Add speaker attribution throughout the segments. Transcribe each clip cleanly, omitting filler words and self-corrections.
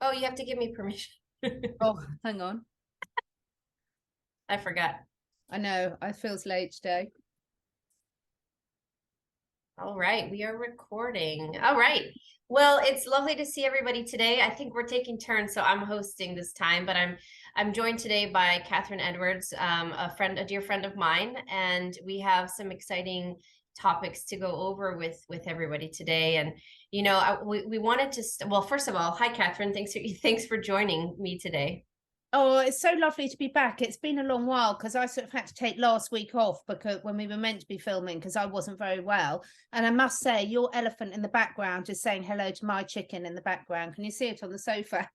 Speaker 1: Oh, you have to give me permission.
Speaker 2: Oh, hang on.
Speaker 1: I forgot.
Speaker 2: I know, I feels late today.
Speaker 1: All right, we are recording. All right. Well, it's lovely to see everybody today. I think we're taking turns, so I'm hosting this time, but I'm joined today by Catherine Edwards, a dear friend of mine, and we have some exciting topics to go over with everybody today. And we wanted to well, first of all, hi Catherine. Thanks for joining me today.
Speaker 2: Oh, it's so lovely to be back. It's been a long while because I sort of had to take last week off because when we were meant to be filming because I wasn't very well. And I must say, your elephant in the background is saying hello to my chicken in the background. Can you see it on the sofa?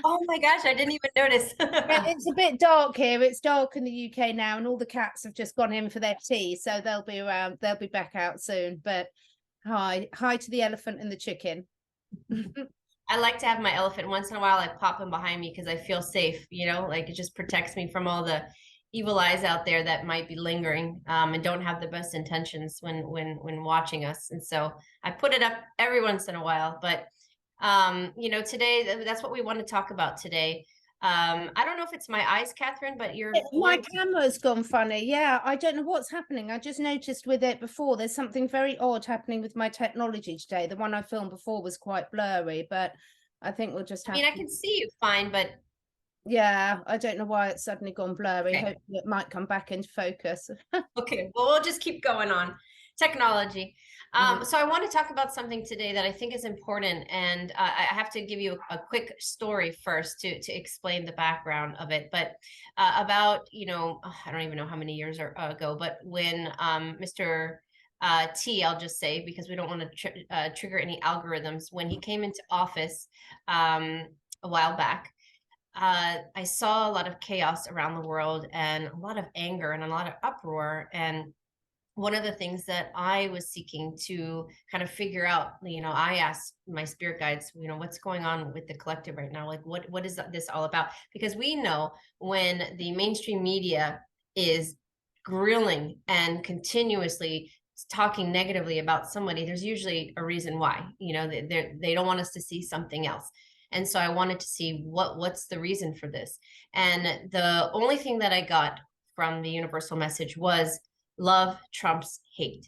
Speaker 1: Oh my gosh, I didn't even notice.
Speaker 2: It's a bit dark here. It's dark in the UK now, and all the cats have just gone in for their tea, so they'll be around. They'll be back out soon. But hi to the elephant and the chicken.
Speaker 1: I like to have my elephant once in a while. I pop him behind me because I feel safe, like it just protects me from all the evil eyes out there that might be lingering and don't have the best intentions when watching us. And so I put it up every once in a while. But today that's what we want to talk about today. I don't know if it's my eyes, Catherine, but your
Speaker 2: My
Speaker 1: voice.
Speaker 2: camera's gone funny. Yeah, I don't know what's happening. I just noticed with it before, there's something very odd happening with my technology today. The one I filmed before was quite blurry, but I think we'll just
Speaker 1: I
Speaker 2: have
Speaker 1: mean, I
Speaker 2: to.
Speaker 1: can see you fine, but
Speaker 2: Yeah, I don't know why it's suddenly gone blurry.
Speaker 1: okay.
Speaker 2: Hopefully it might come back into focus.
Speaker 1: Okay, well, we'll just keep going on technology. So I want to talk about something today that I think is important, and I have to give you a quick story first to explain the background of it. But about I don't even know how many years ago, but when Mr. T, I'll just say because we don't want to trigger any algorithms, when he came into office a while back. I saw a lot of chaos around the world and a lot of anger and a lot of uproar. And one of the things that I was seeking to kind of figure out, I asked my spirit guides, what's going on with the collective right now? Like, what is this all about? Because we know when the mainstream media is grilling and continuously talking negatively about somebody, there's usually a reason why. They don't want us to see something else. And so I wanted to see what's the reason for this. And the only thing that I got from the universal message was love trumps hate.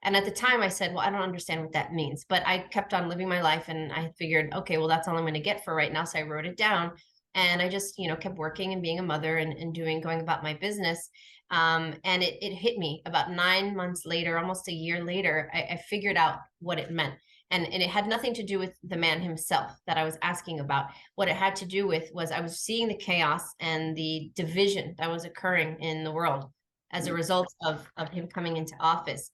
Speaker 1: And at the time I said, well, I don't understand what that means, but I kept on living my life and I figured, okay, well, that's all I'm going to get for right now. So I wrote it down and I just, kept working and being a mother and going about my business. And it hit me about 9 months later, almost a year later, I figured out what it meant. And it had nothing to do with the man himself that I was asking about. What it had to do with was I was seeing the chaos and the division that was occurring in the world as a result of him coming into office,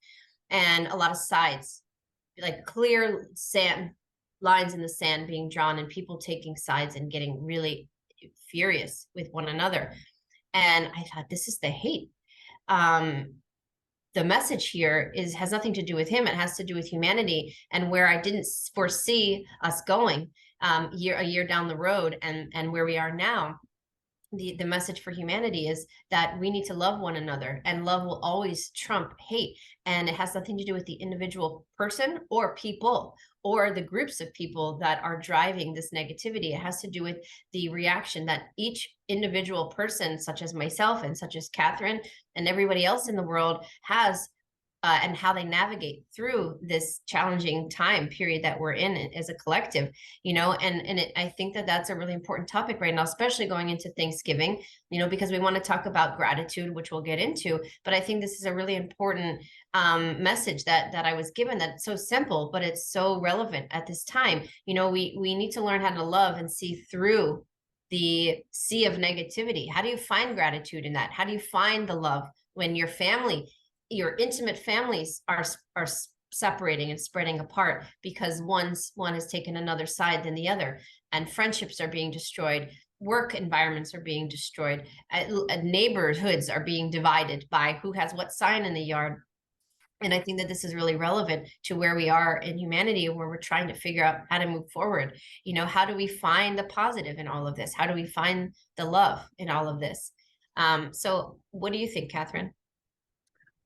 Speaker 1: and a lot of sides, like clear sand lines in the sand being drawn and people taking sides and getting really furious with one another. And I thought, this is the hate. The message here has nothing to do with him. It has to do with humanity, and where I didn't foresee us going a year down the road, and where we are now. The message for humanity is that we need to love one another, and love will always trump hate. And it has nothing to do with the individual person or people or the groups of people that are driving this negativity. It has to do with the reaction that each individual person, such as myself and such as Catherine and everybody else in the world, has and how they navigate through this challenging time period that we're in as a collective, I think that that's a really important topic right now, especially going into Thanksgiving, because we want to talk about gratitude, which we'll get into. But I think this is a really important message that I was given, that's so simple, but it's so relevant at this time. We need to learn how to love and see through the sea of negativity. How do you find gratitude in that? How do you find the love when your intimate families are separating and spreading apart because one has taken another side than the other, and friendships are being destroyed, work environments are being destroyed, neighborhoods are being divided by who has what sign in the yard. And I think that this is really relevant to where we are in humanity, where we're trying to figure out how to move forward. How do we find the positive in all of this? How do we find the love in all of this? So what do you think, Catherine?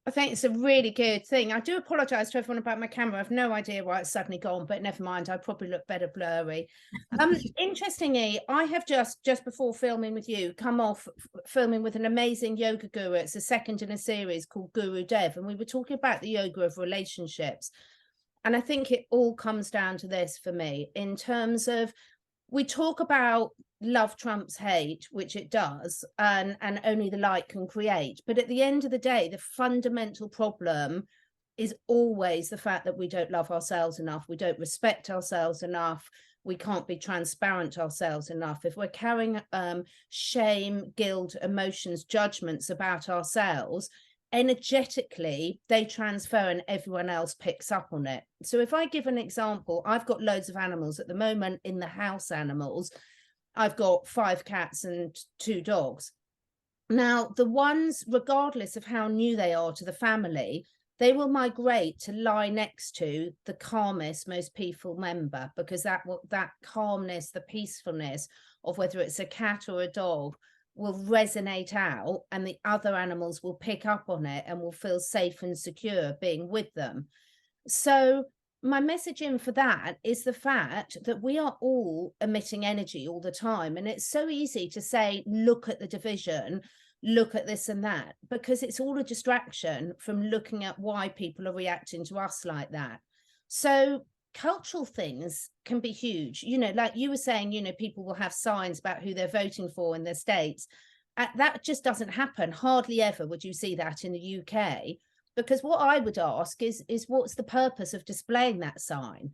Speaker 2: I think it's a really good thing. I do apologize to everyone about my camera. I've no idea why it's suddenly gone, but never mind. I probably look better blurry. Interestingly, I have just before filming with you come off filming with an amazing yoga guru. It's the second in a series called Guru Dev, and we were talking about the yoga of relationships. And I think it all comes down to this for me in terms of, we talk about love trumps hate, which it does, and only the light can create. But at the end of the day, the fundamental problem is always the fact that we don't love ourselves enough. We don't respect ourselves enough. We can't be transparent to ourselves enough. If we're carrying shame, guilt, emotions, judgments about ourselves, energetically they transfer and everyone else picks up on it. So if I give an example, I've got loads of animals at the moment in the house animals. I've got 5 cats and 2 dogs. Now, the ones, regardless of how new they are to the family, they will migrate to lie next to the calmest, most peaceful member, because that calmness, the peacefulness of whether it's a cat or a dog will resonate out, and the other animals will pick up on it and will feel safe and secure being with them. So my messaging for that is the fact that we are all emitting energy all the time. And it's so easy to say, look at the division, look at this and that, because it's all a distraction from looking at why people are reacting to us like that. So cultural things can be huge. You know, like you were saying, you know, people will have signs about who they're voting for in their states. That just doesn't happen. Hardly ever would you see that in the UK. Because what I would ask is what's the purpose of displaying that sign?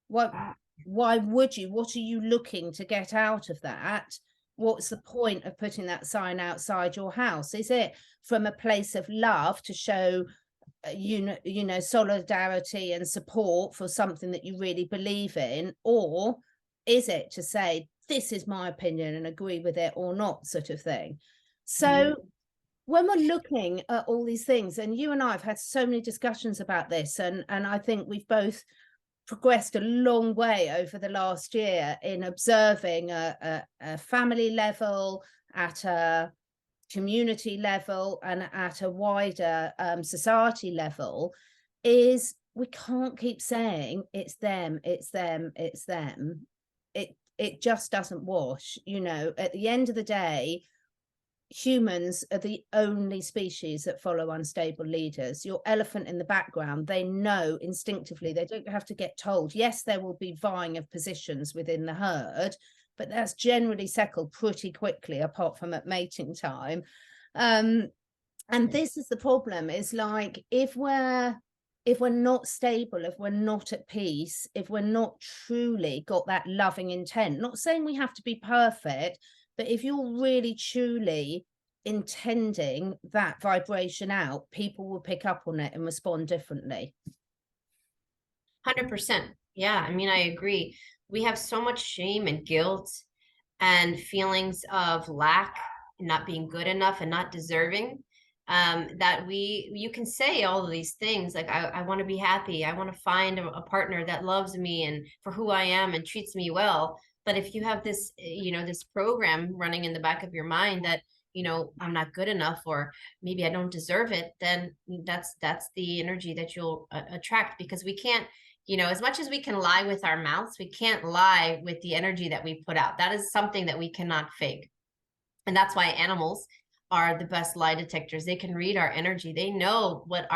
Speaker 2: Why would you? What are you looking to get out of that? What's the point of putting that sign outside your house? Is it from a place of love to show, you know, solidarity and support for something that you really believe in? Or is it to say, this is my opinion and agree with it or not, sort of thing? So when we're looking at all these things, and you and I have had so many discussions about this, and I think we've both progressed a long way over the last year in observing a family level, at a community level, and at a wider society level, is we can't keep saying it's them, it's them, it's them. It just doesn't wash. You know, at the end of the day, humans are the only species that follow unstable leaders. Your elephant in the background, they know instinctively, they don't have to get told. Yes, there will be vying of positions within the herd, but that's generally settled pretty quickly, apart from at mating time. And this is the problem, is like, if we're not stable, if we're not at peace, if we're not truly got that loving intent, not saying we have to be perfect, but if you're really truly intending that vibration out, people will pick up on it and respond differently.
Speaker 1: 100%. Yeah, I mean, I agree. We have so much shame and guilt and feelings of lack and not being good enough and not deserving, that you can say all of these things like, I want to be happy. I want to find a partner that loves me and for who I am and treats me well. But if you have this, you know, this program running in the back of your mind that, you know, I'm not good enough, or maybe I don't deserve it, then that's the energy that you'll attract. Because we can't, you know, as much as we can lie with our mouths, we can't lie with the energy that we put out. That is something that we cannot fake. And that's why animals are the best lie detectors. They can read our energy. They know what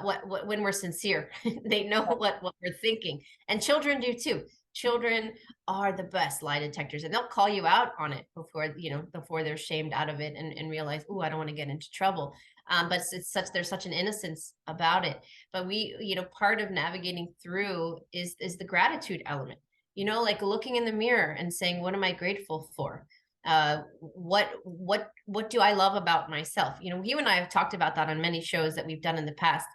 Speaker 1: what when we're sincere. They know what we're thinking. And children do too. Children are the best lie detectors, and they'll call you out on it before they're shamed out of it and realize, oh, I don't want to get into trouble. But there's such an innocence about it. But we, you know, part of navigating through is the gratitude element, you know, like looking in the mirror and saying, what am I grateful for? What do I love about myself? You know, you and I have talked about that on many shows that we've done in the past,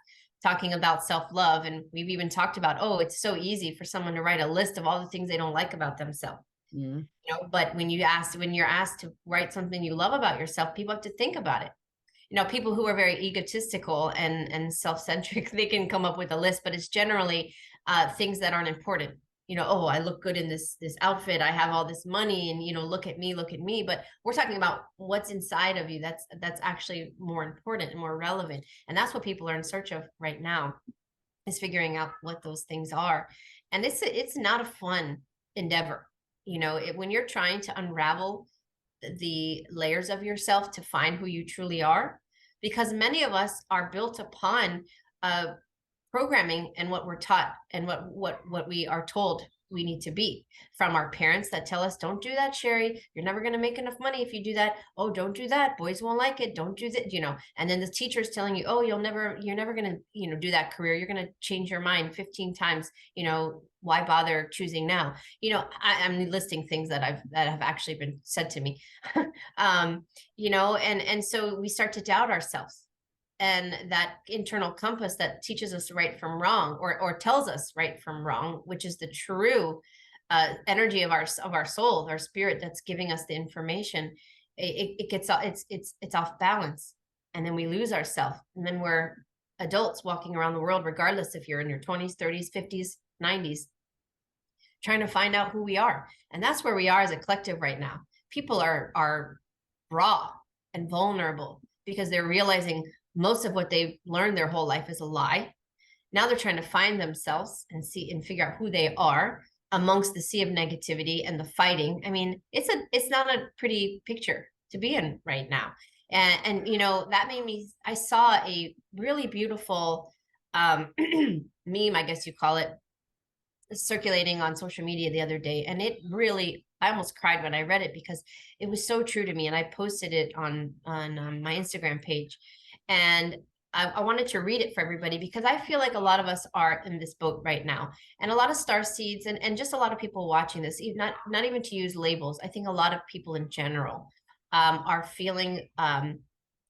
Speaker 1: talking about self-love. And we've even talked about, oh, it's so easy for someone to write a list of all the things they don't like about themselves. You know, but when you're asked to write something you love about yourself, people have to think about it. You know, people who are very egotistical and self-centric, they can come up with a list, but it's generally things that aren't important. oh, I look good in this outfit, I have all this money, and look at me, but we're talking about what's inside of you. That's actually more important and more relevant, and that's what people are in search of right now, is figuring out what those things are. And it's not a fun endeavor. When you're trying to unravel the layers of yourself to find who you truly are, because many of us are built upon programming and what we're taught and what we are told we need to be from our parents that tell us, don't do that, Sherri, you're never going to make enough money if you do that. Oh, don't do that, boys won't like it, don't do that. And then the teacher's telling you, oh, you're never going to do that career, you're going to change your mind 15 times, why bother choosing now? I'm listing things that have actually been said to me. And so we start to doubt ourselves, and that internal compass that teaches us right from wrong, or tells us right from wrong, which is the true energy of our soul, our spirit, that's giving us the information. It gets it's off balance, and then we lose ourselves, and then we're adults walking around the world, regardless if you're in your 20s, 30s, 50s, 90s, trying to find out who we are. And that's where we are as a collective right now. People are raw and vulnerable because they're realizing most of what they've learned their whole life is a lie. Now they're trying to find themselves and see and figure out who they are amongst the sea of negativity and the fighting. I mean, it's not a pretty picture to be in right now. And that made me, I saw a really beautiful meme, I guess you call it, circulating on social media the other day. And it really, I almost cried when I read it, because it was so true to me. And I posted it on my Instagram page. And I wanted to read it for everybody, because I feel like a lot of us are in this boat right now. And a lot of star seeds and just a lot of people watching this, not even to use labels. I think a lot of people in general are feeling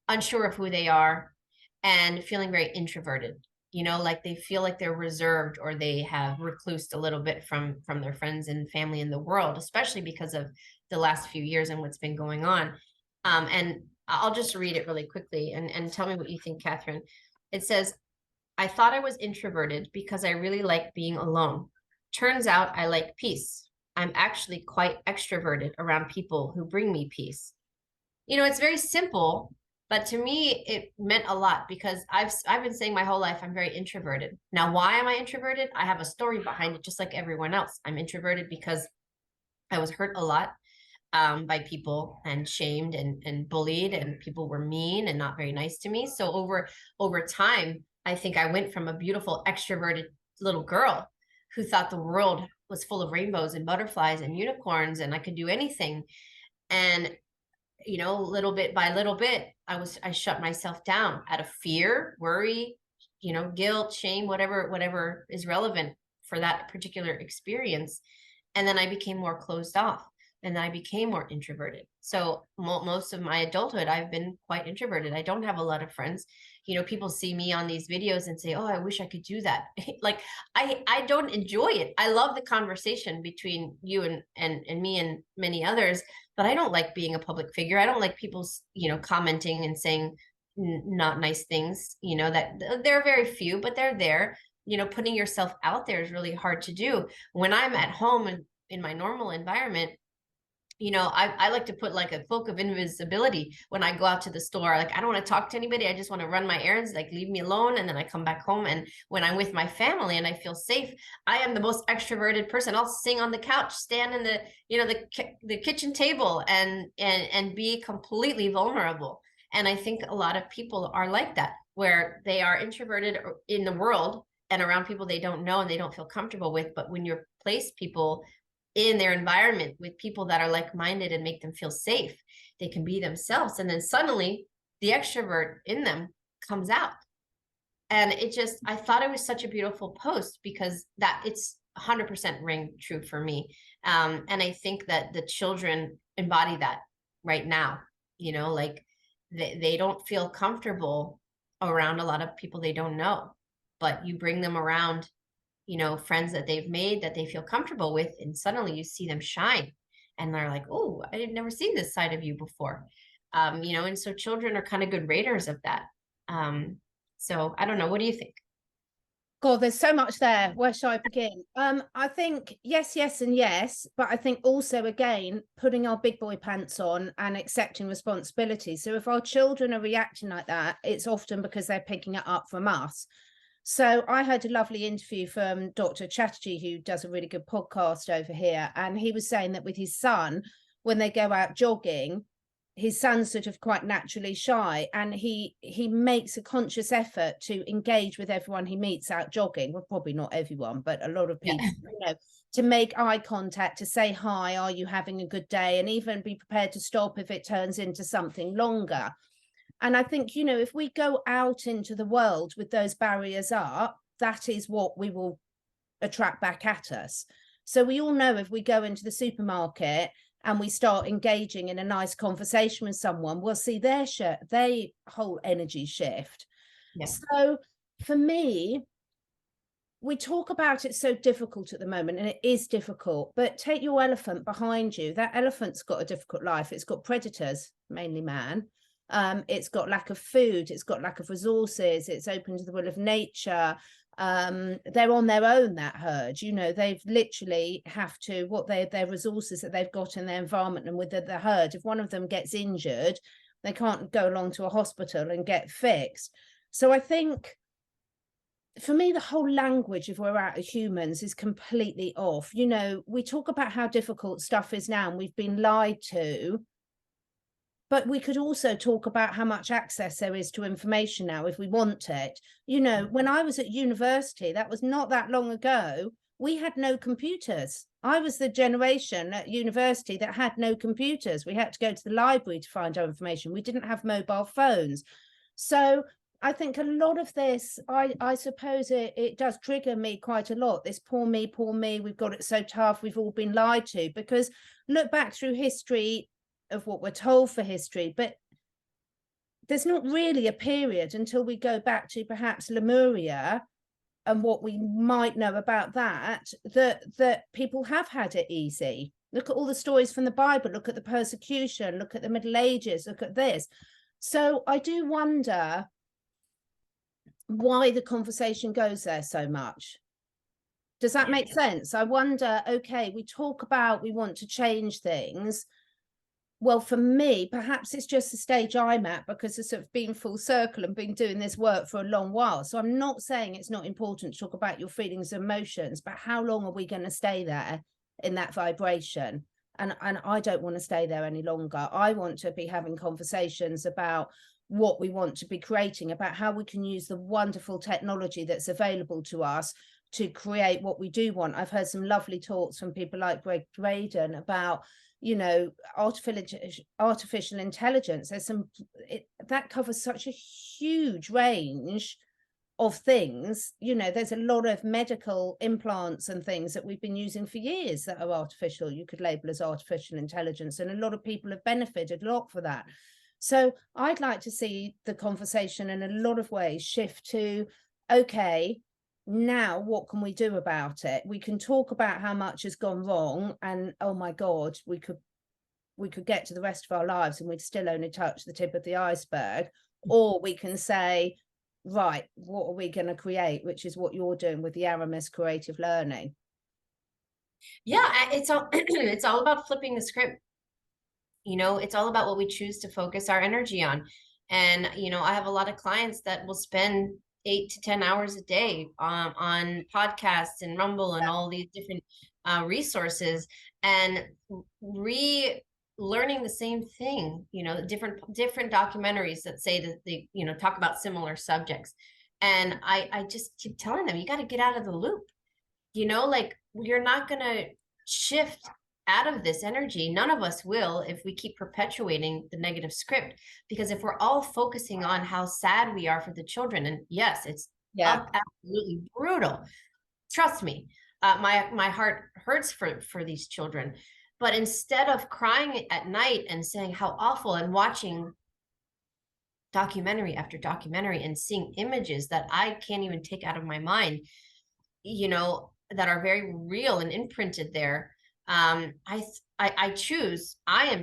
Speaker 1: unsure of who they are, and feeling very introverted. Like they feel like they're reserved, or they have reclused a little bit from their friends and family in the world, especially because of the last few years and what's been going on. And I'll just read it really quickly and tell me what you think, Catherine. It says, I thought I was introverted because I really like being alone. Turns out I like peace. I'm actually quite extroverted around people who bring me peace. It's very simple, but to me, it meant a lot, because I've been saying my whole life I'm very introverted. Now, why am I introverted? I have a story behind it, just like everyone else. I'm introverted because I was hurt a lot by people, and shamed and bullied, and people were mean and not very nice to me. So over time, I think I went from a beautiful extroverted little girl who thought the world was full of rainbows and butterflies and unicorns, and I could do anything. And little bit by little bit, I shut myself down out of fear, worry, guilt, shame, whatever is relevant for that particular experience. And then I became more closed off, and then I became more introverted. So most of my adulthood, I've been quite introverted. I don't have a lot of friends. People see me on these videos and say, oh, I wish I could do that. Like, I don't enjoy it. I love the conversation between you and me and many others, but I don't like being a public figure. I don't like people, commenting and saying not nice things, that there are very few, but they're there. Putting yourself out there is really hard to do. When I'm at home and in my normal environment, I like to put like a cloak of invisibility when I go out to the store. Like, I don't want to talk to anybody. I just want to run my errands, like leave me alone. And then I come back home. And when I'm with my family and I feel safe, I am the most extroverted person. I'll sing on the couch, stand in the kitchen table, and be completely vulnerable. And I think a lot of people are like that, where they are introverted in the world and around people they don't know and they don't feel comfortable with. But when you place people in their environment with people that are like-minded and make them feel safe, they can be themselves. And then suddenly the extrovert in them comes out. And I thought it was such a beautiful post, because that it's 100% ring true for me. And I think that the children embody that right now, like they don't feel comfortable around a lot of people they don't know, but you bring them around friends that they've made that they feel comfortable with, and suddenly you see them shine, and they're like, oh, I had never seen this side of you before. And so children are kind of good raters of that. So I don't know. What do you think?
Speaker 2: God, there's so much there. Where shall I begin? I think yes, yes, and yes, but I think also again putting our big boy pants on and accepting responsibility. So if our children are reacting like that, it's often because they're picking it up from us. So I heard a lovely interview from Dr. Chatterjee, who does a really good podcast over here, and he was saying that with his son, when they go out jogging, his son's sort of quite naturally shy, and he makes a conscious effort to engage with everyone he meets out jogging. Well, probably not everyone, but a lot of people, to make eye contact, to say hi, are you having a good day, and even be prepared to stop if it turns into something longer. And I think, if we go out into the world with those barriers up, that is what we will attract back at us. So we all know if we go into the supermarket and we start engaging in a nice conversation with someone, we'll see their whole energy shift. Yeah. So for me, we talk about it so difficult at the moment, and it is difficult, but take your elephant behind you. That elephant's got a difficult life. It's got predators, mainly man. It's got lack of food. It's got lack of resources. It's open to the will of nature. They're on their own, that herd, they've literally have to, their resources that they've got in their environment and with the herd, if one of them gets injured, they can't go along to a hospital and get fixed. So I think for me, the whole language of we're out of humans is completely off. We talk about how difficult stuff is now and we've been lied to, but we could also talk about how much access there is to information now if we want it. When I was at university, that was not that long ago, we had no computers. I was the generation at university that had no computers. We had to go to the library to find our information. We didn't have mobile phones. So I think a lot of this, I suppose it does trigger me quite a lot. This poor me, we've got it so tough, we've all been lied to. Because look back through history of what we're told for history, but there's not really a period until we go back to perhaps Lemuria and what we might know about that people have had it easy. Look at all the stories from the Bible, look at the persecution, look at the Middle Ages, look at this. So I do wonder why the conversation goes there so much. Does that make sense? I wonder, okay, we talk about we want to change things. Well, for me, perhaps it's just the stage I'm at because of sort of being full circle and been doing this work for a long while. So I'm not saying it's not important to talk about your feelings and emotions, but how long are we going to stay there in that vibration? And I don't want to stay there any longer. I want to be having conversations about what we want to be creating, about how we can use the wonderful technology that's available to us to create what we do want. I've heard some lovely talks from people like Greg Braden about artificial intelligence. There's that covers such a huge range of things. There's a lot of medical implants and things that we've been using for years that are artificial, you could label as artificial intelligence, and a lot of people have benefited a lot for that. So I'd like to see the conversation in a lot of ways shift to, okay, now what can we do about it? We can talk about how much has gone wrong, and oh my God, we could get to the rest of our lives and we'd still only touch the tip of the iceberg. Or we can say, right, what are we going to create, which is what you're doing with the Aramis Creative Learning.
Speaker 1: Yeah, it's all about flipping the script. It's all about what we choose to focus our energy on. And I have a lot of clients that will spend 8 to 10 hours a day on podcasts and Rumble and all these different resources, and relearning the same thing, different documentaries that say that they, talk about similar subjects. And I just keep telling them, you got to get out of the loop, like you're not going to shift out of this energy. None of us will if we keep perpetuating the negative script, because if we're all focusing on how sad we are for the children, and yes, it's absolutely brutal, trust me, my heart hurts for these children, but instead of crying at night and saying how awful and watching documentary after documentary and seeing images that I can't even take out of my mind, that are very real and imprinted there, I am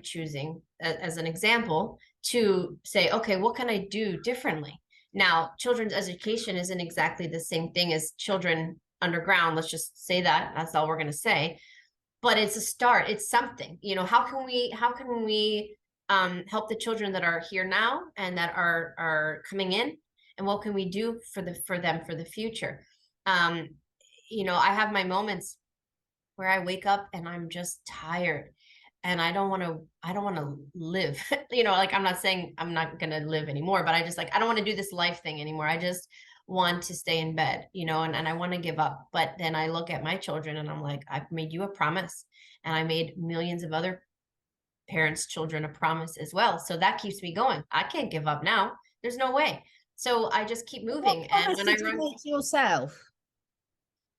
Speaker 1: choosing as an example to say, okay, what can I do differently? Now, children's education isn't exactly the same thing as children underground. Let's just say that. That's all we're going to say. But it's a start. It's something. How can we help the children that are here now and that are coming in, and what can we do for them for the future? I have my moments where I wake up and I'm just tired and I don't want to live. Like, I'm not saying I'm not going to live anymore, but I just, like, I don't want to do this life thing anymore. I just want to stay in bed, and I want to give up. But then I look at my children and I'm like, I've made you a promise, and I made millions of other parents' children a promise as well. So that keeps me going. I can't give up now. There's no way. So I just keep moving.
Speaker 2: What
Speaker 1: And
Speaker 2: promise
Speaker 1: when I
Speaker 2: did you
Speaker 1: run,
Speaker 2: make to yourself?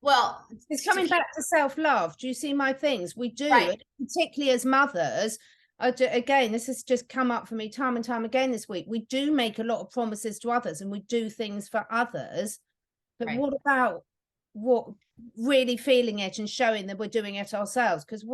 Speaker 1: well,
Speaker 2: It's coming back to self-love. Do you see my things? We do,
Speaker 1: right,
Speaker 2: particularly as mothers. Again, this has just come up for me time and time again this week. We do make a lot of promises to others and we do things for others. But
Speaker 1: right.
Speaker 2: what about what really feeling it and showing that we're doing it ourselves? Because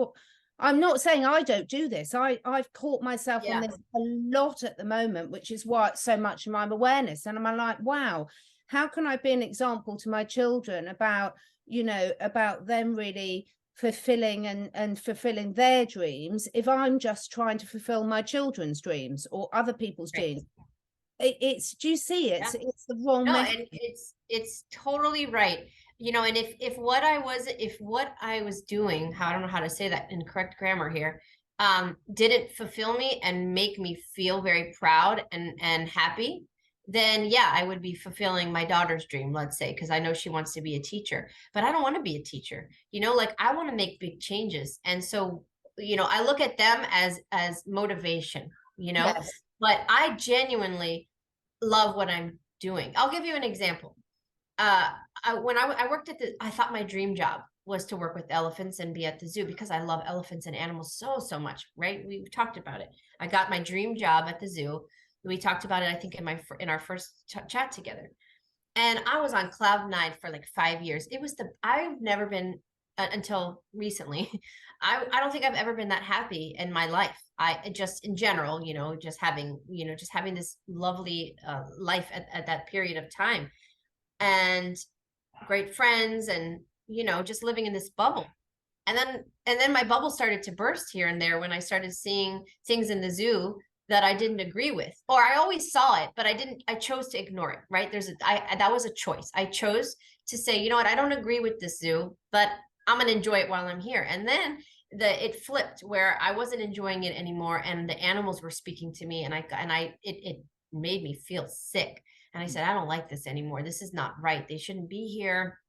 Speaker 2: I'm not saying I don't do this. I've caught myself on this a lot at the moment, which is why it's so much of my awareness. And I'm like, wow, how can I be an example to my children about them really fulfilling and fulfilling their dreams if I'm just trying to fulfill my children's dreams or other people's dreams? Do you see it?
Speaker 1: Yeah.
Speaker 2: It's the wrong
Speaker 1: No,
Speaker 2: message.
Speaker 1: and it's totally right. And if what I was doing, I don't know how to say that in correct grammar here, didn't fulfill me and make me feel very proud and happy, then yeah, I would be fulfilling my daughter's dream, let's say, because I know she wants to be a teacher, but I don't want to be a teacher. Like, I want to make big changes. And so, I look at them as motivation,
Speaker 2: Yes.
Speaker 1: but I genuinely love what I'm doing. I'll give you an example. When I worked I thought my dream job was to work with elephants and be at the zoo because I love elephants and animals so much, right? We've talked about it. I got my dream job at the zoo. We talked about it, I think, in our first chat together. And I was on cloud nine for like 5 years. I've never been until recently. I don't think I've ever been that happy in my life. I just, in general, just having this lovely life at that period of time, and great friends, and just living in this bubble. And then my bubble started to burst here and there when I started seeing things in the zoo that I didn't agree with, or I always saw it, but I chose to ignore it, right? That was a choice. I chose to say, you know what, I don't agree with this zoo, but I'm going to enjoy it while I'm here. And then it flipped where I wasn't enjoying it anymore. And the animals were speaking to me, and it made me feel sick. And I said, I don't like this anymore. This is not right. They shouldn't be here.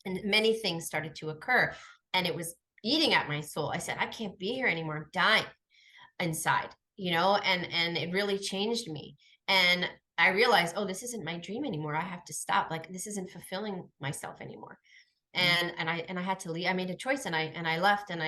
Speaker 1: And many things started to occur, and it was eating at my soul. I said, I can't be here anymore. I'm dying inside, and it really changed me. And I realized, oh, this isn't my dream anymore. I have to stop. Like, this isn't fulfilling myself anymore. And I had to leave. I made a choice, and I left, and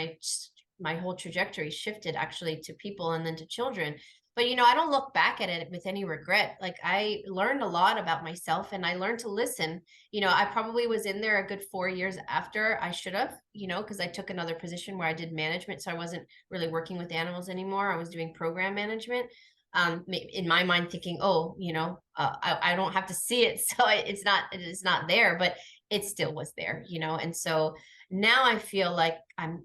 Speaker 1: my whole trajectory shifted actually to people and then to children. But I don't look back at it with any regret. Like, I learned a lot about myself, and I learned to listen. I probably was in there a good 4 years after I should have, because I took another position where I did management. So I wasn't really working with animals anymore. I was doing program management. In my mind, thinking, oh, I don't have to see it, so it's not there, but it still was there, And so now I feel like I'm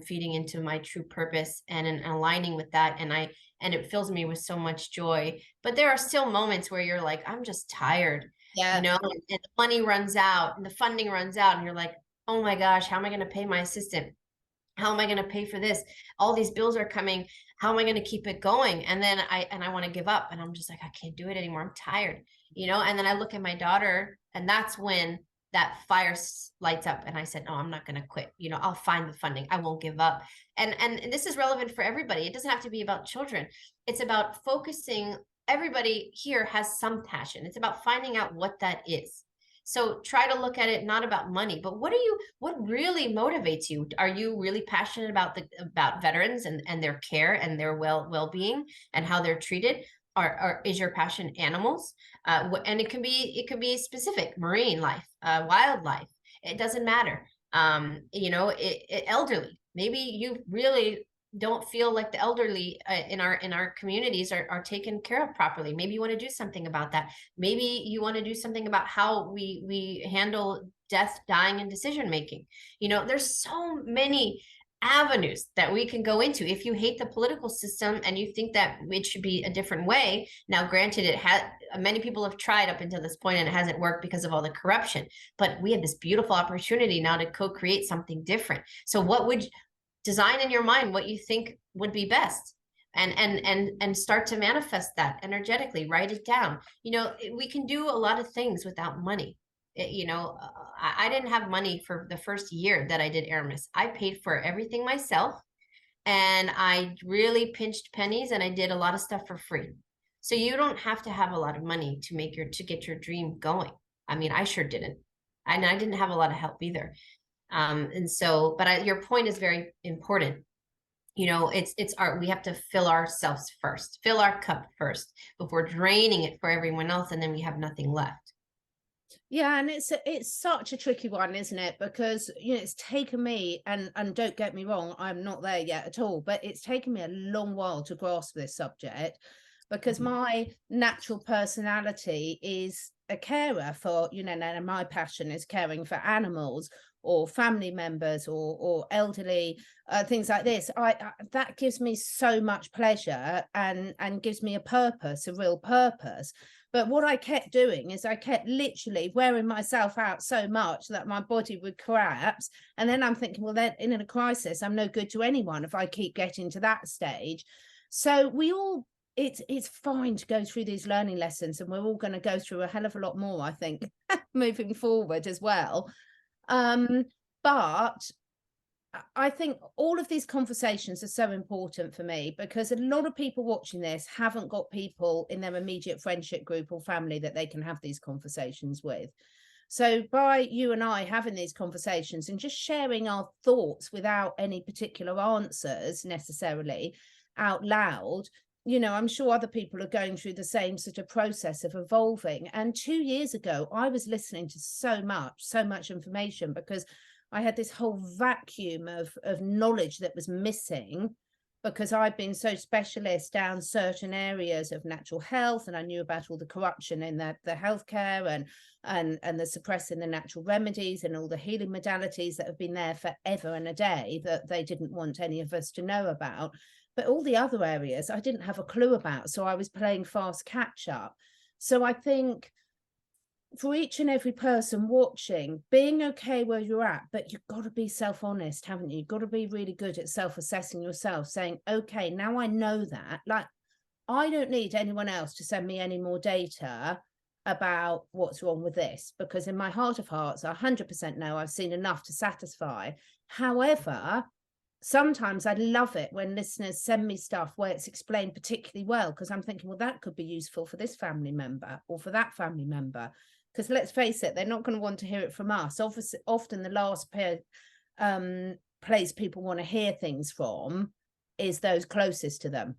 Speaker 1: feeding into my true purpose and aligning with that. And it fills me with so much joy. But there are still moments where you're like, I'm just tired, and the money runs out and the funding runs out. And you're like, oh my gosh, how am I going to pay my assistant? How am I going to pay for this? All these bills are coming. How am I going to keep it going? And then I want to give up, and I'm just like, I can't do it anymore. I'm tired, and then I look at my daughter, and that's when that fire lights up, and I said, no, I'm not going to quit. I'll find the funding. I won't give up. And this is relevant for everybody. It doesn't have to be about children. It's about focusing. Everybody here has some passion. It's about finding out what that is. So try to look at it not about money, but what really motivates you? Are you really passionate about veterans and their care and their well-being and how they're treated? Or is your passion animals? And it can be specific: marine life, wildlife. It doesn't matter. Elderly. Maybe you really don't feel like the elderly in our communities are taken care of properly. Maybe you want to do something about that. Maybe you want to do something about how we handle death, dying, and decision making. There's so many avenues that we can go into. If you hate the political system and you think that it should be a different way, now granted, many people have tried up until this point and it hasn't worked because of all the corruption, but we have this beautiful opportunity now to co-create something different. So what would design in your mind what you think would be best, and start to manifest that energetically. Write it down. We can do a lot of things without money. I didn't have money for the first year that I did Aramis. I paid for everything myself, and I really pinched pennies, and I did a lot of stuff for free. So you don't have to have a lot of money to get your dream going. I mean, I sure didn't. And I didn't have a lot of help either. But your point is very important. We have to fill ourselves first, fill our cup first before draining it for everyone else. And then we have nothing left.
Speaker 2: Yeah, and it's such a tricky one, isn't it? Because it's taken me, and don't get me wrong, I'm not there yet at all, but it's taken me a long while to grasp this subject, because my natural personality is a carer for, and my passion is caring for animals or family members or elderly, things like this. That gives me so much pleasure and gives me a real purpose. But what I kept doing is I kept literally wearing myself out so much that my body would collapse. And then I'm thinking, well, then in a crisis, I'm no good to anyone if I keep getting to that stage. So it's fine to go through these learning lessons, and we're all going to go through a hell of a lot more, I think, moving forward as well. But I think all of these conversations are so important for me, because a lot of people watching this haven't got people in their immediate friendship group or family that they can have these conversations with. So by you and I having these conversations and just sharing our thoughts without any particular answers necessarily out loud, I'm sure other people are going through the same sort of process of evolving. And 2 years ago, I was listening to so much information, because I had this whole vacuum of knowledge that was missing, because I've been so specialist down certain areas of natural health, and I knew about all the corruption in the healthcare and the suppressing the natural remedies and all the healing modalities that have been there forever and a day that they didn't want any of us to know about. But all the other areas I didn't have a clue about. So I was playing fast catch up. So I think for each and every person watching, being okay where you're at, but you've got to be self-honest, haven't you? You've got to be really good at self-assessing yourself, saying, okay, now I know that. Like, I don't need anyone else to send me any more data about what's wrong with this, because in my heart of hearts, I 100% know I've seen enough to satisfy. However, sometimes I love it when listeners send me stuff where it's explained particularly well, because I'm thinking, well, that could be useful for this family member or for that family member. Because let's face it, they're not going to want to hear it from us. Obviously, often the last place people want to hear things from is those closest to them.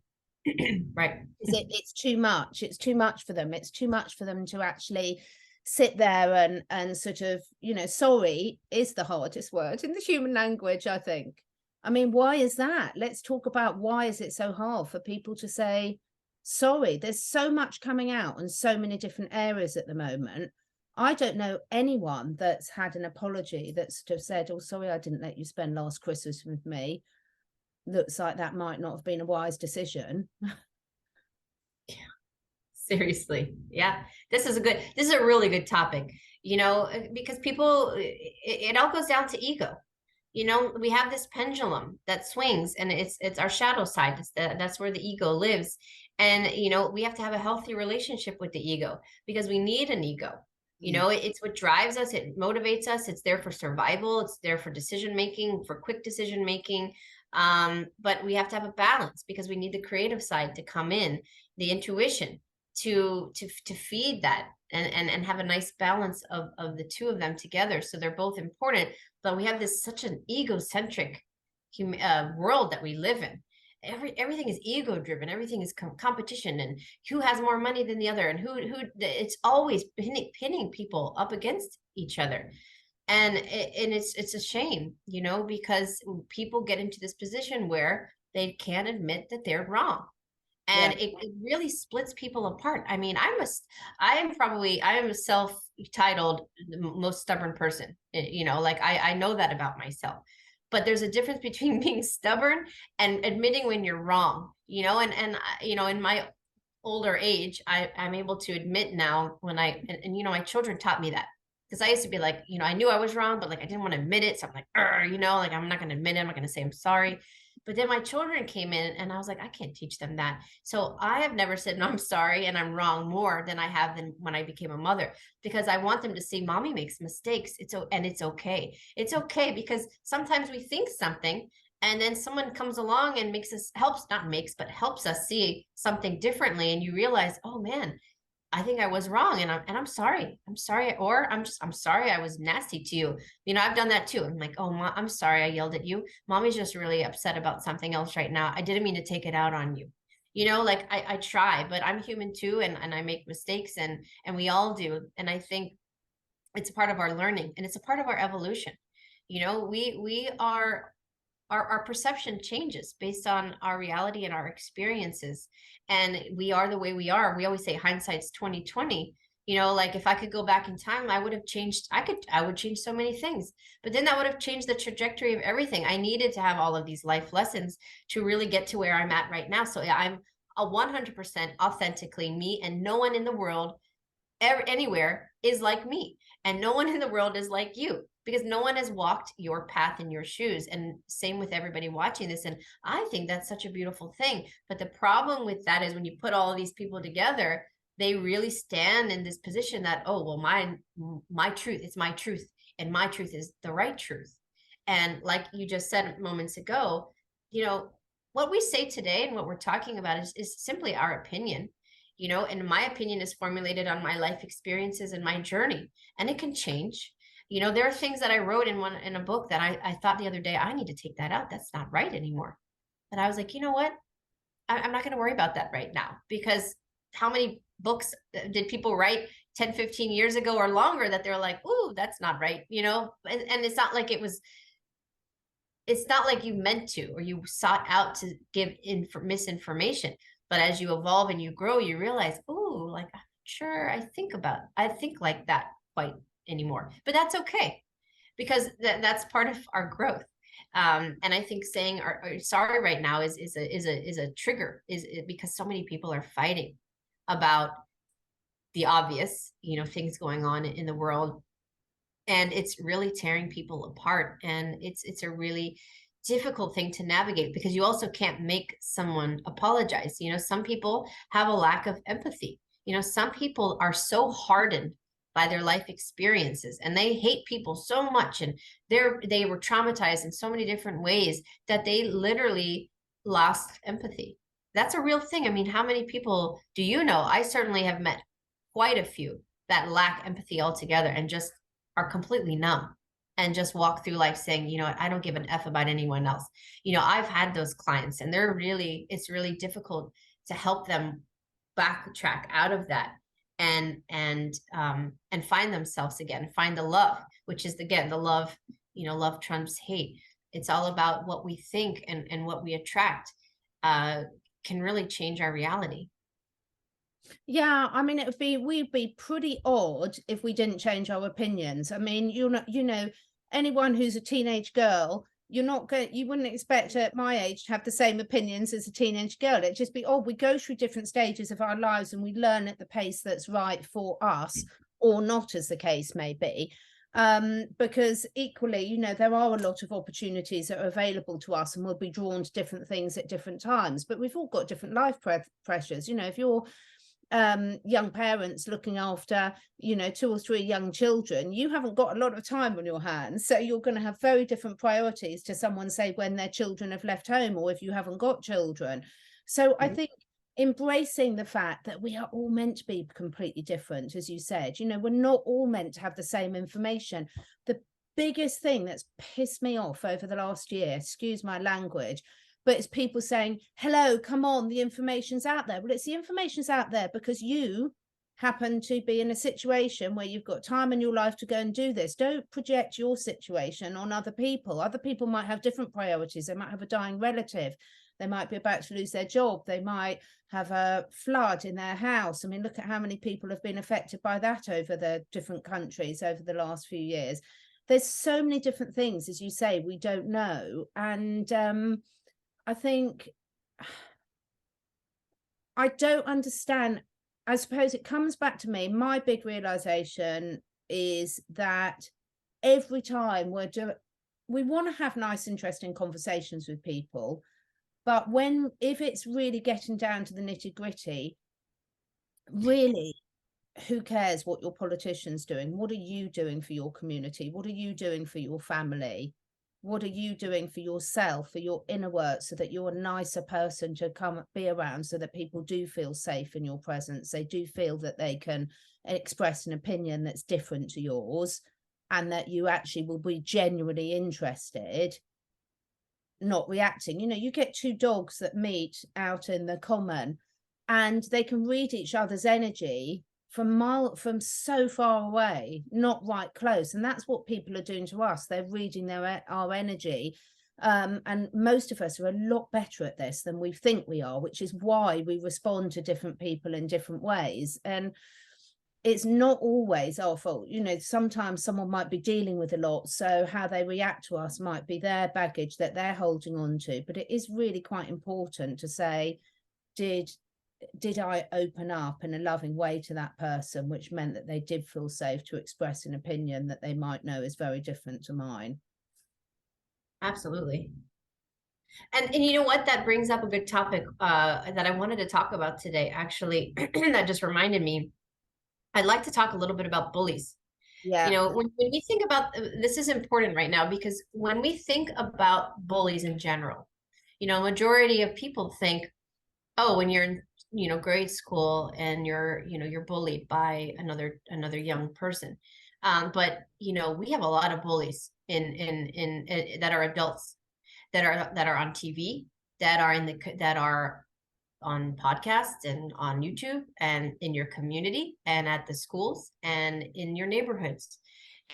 Speaker 1: Right.
Speaker 2: It's too much. It's too much for them. It's too much for them to actually sit there and sort of, sorry is the hardest word in the human language, I think. I mean, why is that? Let's talk about why is it so hard for people to say sorry. There's so much coming out in so many different areas at the moment. I don't know anyone that's had an apology that's sort of said, oh, sorry, I didn't let you spend last Christmas with me. Looks like that might not have been a wise decision.
Speaker 1: Yeah, seriously. Yeah, this is a really good topic, because people, it all goes down to ego. We have this pendulum that swings, and it's our shadow side. That's where the ego lives. And, we have to have a healthy relationship with the ego, because we need an ego. It's what drives us. It motivates us. It's there for survival. It's there for decision making, for quick decision making. But we have to have a balance, because we need the creative side to come in, the intuition to feed that and have a nice balance of the two of them together. So they're both important, but we have such an egocentric world that we live in. Everything is ego driven. Everything is competition, and who has more money than the other, and who it's always pinning people up against each other. And it's a shame, you know, because people get into this position where they can't admit that they're wrong.
Speaker 2: Yeah.
Speaker 1: And it really splits people apart. I mean, I am a self-titled the most stubborn person. You know, like I know that about myself. But there's a difference between being stubborn and admitting when you're wrong, you know, you know, in my older age, I'm able to admit now when and you know, my children taught me that. Because I used to be like, you know, I knew I was wrong, but like I didn't want to admit it. So I'm like, you know, like I'm not going to admit it. I'm not going to say I'm sorry. But then my children came in and I was like, I can't teach them that. So I have never said, no, I'm sorry and I'm wrong more than I have than when I became a mother, because I want them to see mommy makes mistakes. And it's okay. It's okay because sometimes we think something and then someone comes along and helps us see something differently. And you realize, oh man, I think I was wrong and I'm sorry. I'm sorry. Or I'm sorry I was nasty to you. You know, I've done that too. I'm like, oh, I'm sorry I yelled at you. Mommy's just really upset about something else right now. I didn't mean to take it out on you. You know, like I try, but I'm human too, and I make mistakes, and we all do. And I think it's a part of our learning and it's a part of our evolution. You know, we are our perception changes based on our reality and our experiences, and we are the way we are. We always say hindsight's 2020. You know, like if I could go back in time, I would have changed. I would change so many things, but then that would have changed the trajectory of everything. I needed to have all of these life lessons to really get to where I'm at right now. So yeah, I'm a 100% authentically me, and no one in the world anywhere is like me, and no one in the world is like you, because no one has walked your path in your shoes, and same with everybody watching this. And I think that's such a beautiful thing. But the problem with that is when you put all of these people together, they really stand in this position that, oh well, my truth, it's my truth, and my truth is the right truth. And like you just said moments ago, you know, what we say today and what we're talking about is simply our opinion, you know, and my opinion is formulated on my life experiences and my journey, and it can change. You know, there are things that I wrote in a book that I thought the other day, I need to take that out, that's not right anymore. But I was like, you know what, I'm not going to worry about that right now, because how many books did people write 10-15 years ago or longer that they're like, ooh, that's not right, you know. And it's not like it's not like you meant to, or you sought out to give misinformation. But as you evolve and you grow, you realize, oh, like, I'm sure I think like that quite anymore. But that's okay, because that's part of our growth. And I think saying our sorry right now is a trigger, because so many people are fighting about the obvious, you know, things going on in the world, and it's really tearing people apart. And it's a really difficult thing to navigate, because you also can't make someone apologize. You know, some people have a lack of empathy. You know, some people are so hardened by their life experiences, and they hate people so much, and they were traumatized in so many different ways that they literally lost empathy. That's a real thing. I mean, how many people do you know? I certainly have met quite a few that lack empathy altogether and just are completely numb and just walk through life saying, you know what, I don't give an F about anyone else. You know, I've had those clients, and it's really difficult to help them backtrack out of that, and find themselves again, find the love, which is again the love. You know, love trumps hate. It's all about what we think, and what we attract can really change our reality.
Speaker 2: Yeah, I mean, we'd be pretty odd if we didn't change our opinions. I mean, you know, anyone who's a teenage girl, you wouldn't expect at my age to have the same opinions as a teenage girl. It'd just be, oh, we go through different stages of our lives and we learn at the pace that's right for us, or not, as the case may be. Because equally, you know, there are a lot of opportunities that are available to us, and we'll be drawn to different things at different times. But we've all got different life pressures. You know, if you're young parents looking after, you know, 2 or 3 young children, you haven't got a lot of time on your hands, so you're going to have very different priorities to someone, say, when their children have left home, or if you haven't got children. So I think embracing the fact that we are all meant to be completely different, as you said, you know, we're not all meant to have the same information. The biggest thing that's pissed me off over the last year, excuse my language, but it's people saying, hello, come on, the information's out there. Well, it's the information's out there because you happen to be in a situation where you've got time in your life to go and do this. Don't project your situation on other people. Other people might have different priorities. They might have a dying relative. They might be about to lose their job. They might have a flood in their house. I mean, look at how many people have been affected by that over the different countries over the last few years. There's so many different things, as you say, we don't know. And I think I don't understand. I suppose it comes back to me. My big realization is that every time we want to have nice, interesting conversations with people, but if it's really getting down to the nitty gritty, really, who cares what your politician's doing? What are you doing for your community? What are you doing for your family? What are you doing for yourself, for your inner work, so that you're a nicer person to come be around, so that people do feel safe in your presence? They do feel that they can express an opinion that's different to yours, and that you actually will be genuinely interested, not reacting. You know, you get two dogs that meet out in the common and they can read each other's energy from so far away, not right close. And that's what people are doing to us. They're reading our energy. And most of us are a lot better at this than we think we are, which is why we respond to different people in different ways. And it's not always our fault. You know, sometimes someone might be dealing with a lot, so how they react to us might be their baggage that they're holding on to. But it is really quite important to say, did I open up in a loving way to that person, which meant that they did feel safe to express an opinion that they might know is very different to mine.
Speaker 1: Absolutely. And you know what? That brings up a good topic that I wanted to talk about today, actually. That just reminded me. I'd like to talk a little bit about bullies.
Speaker 2: Yeah.
Speaker 1: You know, when we think about this is important right now, because when we think about bullies in general, you know, majority of people think, oh, when you're in, you know, grade school and you're bullied by another young person. But you know, we have a lot of bullies in that are adults, that are on TV, that are on podcasts and on YouTube and in your community and at the schools and in your neighborhoods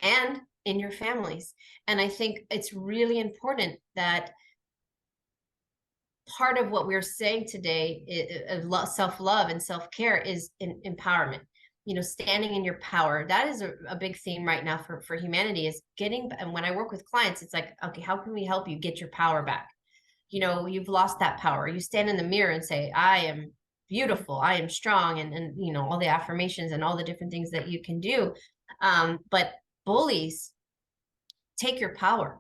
Speaker 1: and in your families. And I think it's really important that part of what we're saying today is self-love and self-care is empowerment. You know, standing in your power. That is a big theme right now for humanity, is getting, and when I work with clients, it's like, okay, how can we help you get your power back? You know, you've lost that power. You stand in the mirror and say, I am beautiful, I am strong, and you know, all the affirmations and all the different things that you can do. But bullies take your power.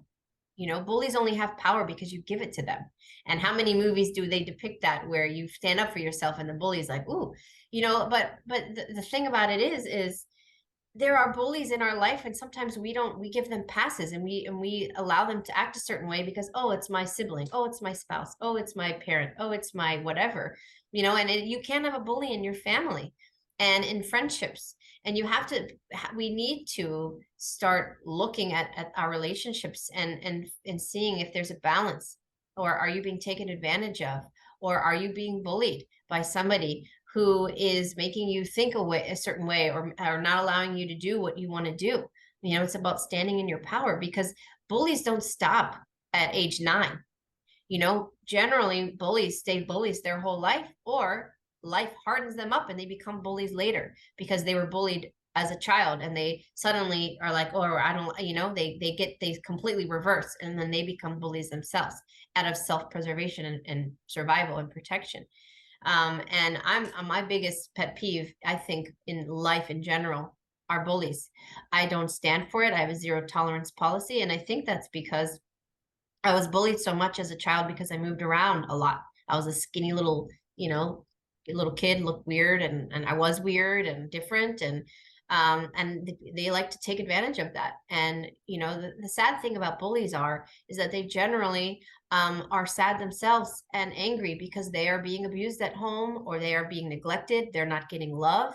Speaker 1: You know, bullies only have power because you give it to them. And how many movies do they depict that, where you stand up for yourself and the bully's like, ooh, you know, but the thing about it is there are bullies in our life, and sometimes we give them passes, and we allow them to act a certain way because, oh, it's my sibling, oh, it's my spouse, oh, it's my parent, oh, it's my whatever, you know. And you can't have a bully in your family and in friendships. And we need to start looking at our relationships and seeing if there's a balance, or are you being taken advantage of, or are you being bullied by somebody who is making you think a certain way, or not allowing you to do what you want to do. You know, it's about standing in your power, because bullies don't stop at age 9. You know, generally bullies stay bullies their whole life, or life hardens them up and they become bullies later because they were bullied as a child and they suddenly are like, oh, I don't, you know, they completely reverse, and then they become bullies themselves out of self-preservation and survival and protection. And I'm my biggest pet peeve, I think, in life in general, are bullies. I don't stand for it. I have a zero tolerance policy. And I think that's because I was bullied so much as a child, because I moved around a lot. I was a skinny little, you know, little kid, looked weird, and I was weird and different. And they like to take advantage of that. And you know, the sad thing about bullies is that they generally are sad themselves and angry because they are being abused at home, or they are being neglected, they're not getting love.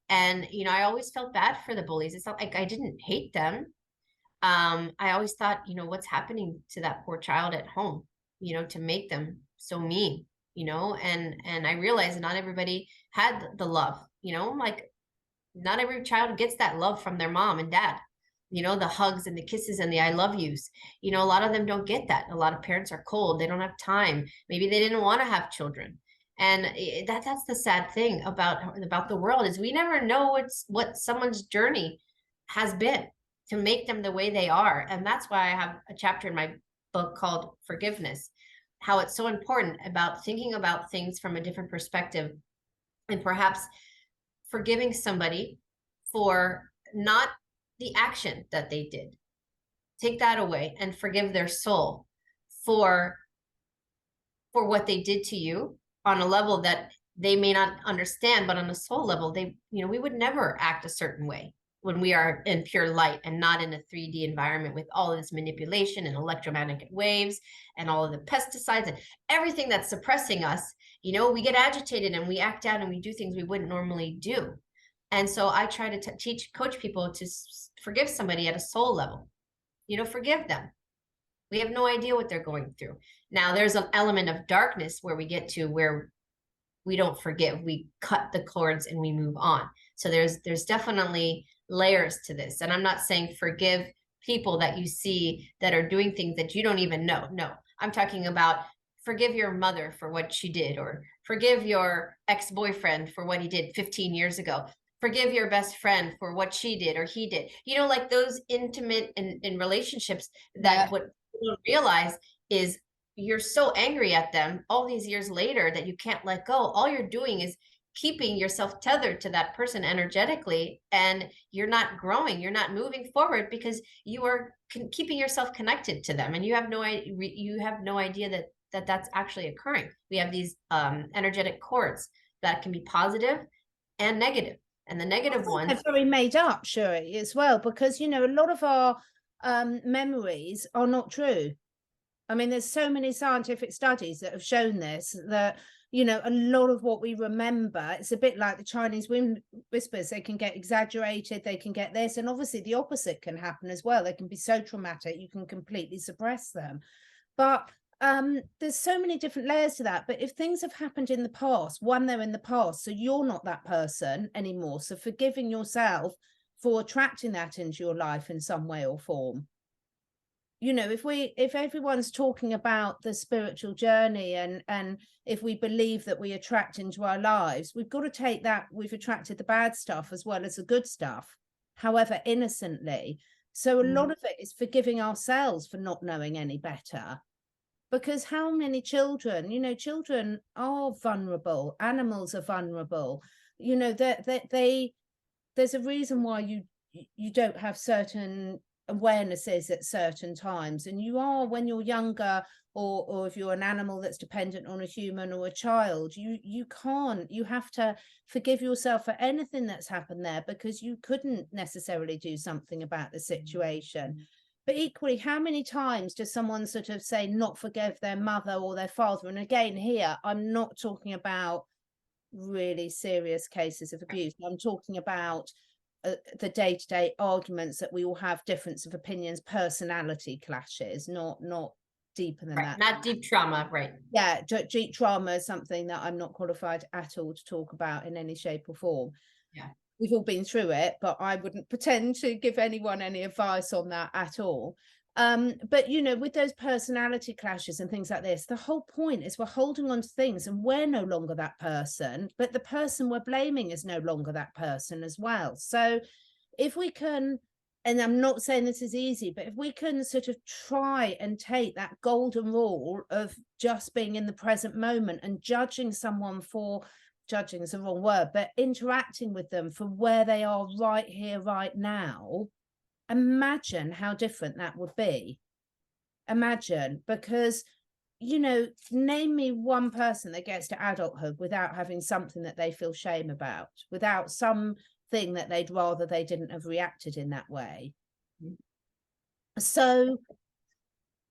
Speaker 1: And you know, I always felt bad for the bullies. It's not like I didn't hate them. I always thought, you know, what's happening to that poor child at home, you know, to make them so mean, you know. And I realized that not everybody had the love, you know. Like, Not every child gets that love from their mom and dad. You know, the hugs and the kisses and the I love yous. You know, a lot of them don't get that. A lot of parents are cold. They don't have time. Maybe they didn't want to have children. And that's the sad thing about the world, is we never know what someone's journey has been to make them the way they are. And that's why I have a chapter in my book called Forgiveness, how it's so important about thinking about things from a different perspective, and perhaps forgiving somebody for not the action that they did. Take that away and forgive their soul for what they did to you on a level that they may not understand, but on a soul level, we would never act a certain way when we are in pure light and not in a 3D environment with all of this manipulation and electromagnetic waves and all of the pesticides and everything that's suppressing us. We get agitated and we act out and we do things we wouldn't normally do. And so I try to coach people to forgive somebody at a soul level. Forgive them. We have no idea what they're going through. Now, there's an element of darkness where we get to where we don't forgive. We cut the cords and we move on. So there's definitely layers to this. And I'm not saying forgive people that you see that are doing things that you don't even know. No, I'm talking about forgive your mother for what she did, or forgive your ex-boyfriend for what he did 15 years ago. Forgive your best friend for what she did or he did. Like those intimate in relationships that what you don't realize is you're so angry at them all these years later that you can't let go. All you're doing is keeping yourself tethered to that person energetically, and you're not growing, you're not moving forward because you are keeping yourself connected to them, and you have no idea that that's actually occurring. We have these energetic cords that can be positive and negative. And the negative ones
Speaker 2: are very made up, Sherri, as well, because a lot of our memories are not true. I mean, there's so many scientific studies that have shown this, that a lot of what we remember, it's a bit like the Chinese whispers. They can get exaggerated, they can get this, and obviously the opposite can happen as well. They can be so traumatic you can completely suppress them. But there's so many different layers to that. But if things have happened in the past, they're in the past, so you're not that person anymore. So forgiving yourself for attracting that into your life in some way or form. If everyone's talking about the spiritual journey, and if we believe that we attract into our lives, we've got to take that we've attracted the bad stuff as well as the good stuff, however innocently. So a lot of it is forgiving ourselves for not knowing any better. Because how many children are vulnerable, animals are vulnerable, there's a reason why you don't have certain awarenesses at certain times, and you are when you're younger, or if you're an animal that's dependent on a human or a child, you have to forgive yourself for anything that's happened there, because you couldn't necessarily do something about the situation. But equally, how many times does someone sort of say not forgive their mother or their father? And again, here I'm not talking about really serious cases of abuse. I'm talking about the day-to-day arguments that we all have, difference of opinions, personality clashes, not deeper than that.
Speaker 1: Not deep trauma, right?
Speaker 2: Yeah, deep trauma is something that I'm not qualified at all to talk about in any shape or form.
Speaker 1: Yeah.
Speaker 2: We've all been through it, but I wouldn't pretend to give anyone any advice on that at all. But with those personality clashes and things like this, the whole point is we're holding on to things, and we're no longer that person, but the person we're blaming is no longer that person as well. So if we can, and I'm not saying this is easy, but if we can sort of try and take that golden rule of just being in the present moment and judging someone for, judging is the wrong word, but interacting with them for where they are right here, right now, imagine how different that would be. Imagine, because name me one person that gets to adulthood without having something that they feel shame about, without something that they'd rather they didn't have reacted in that way. So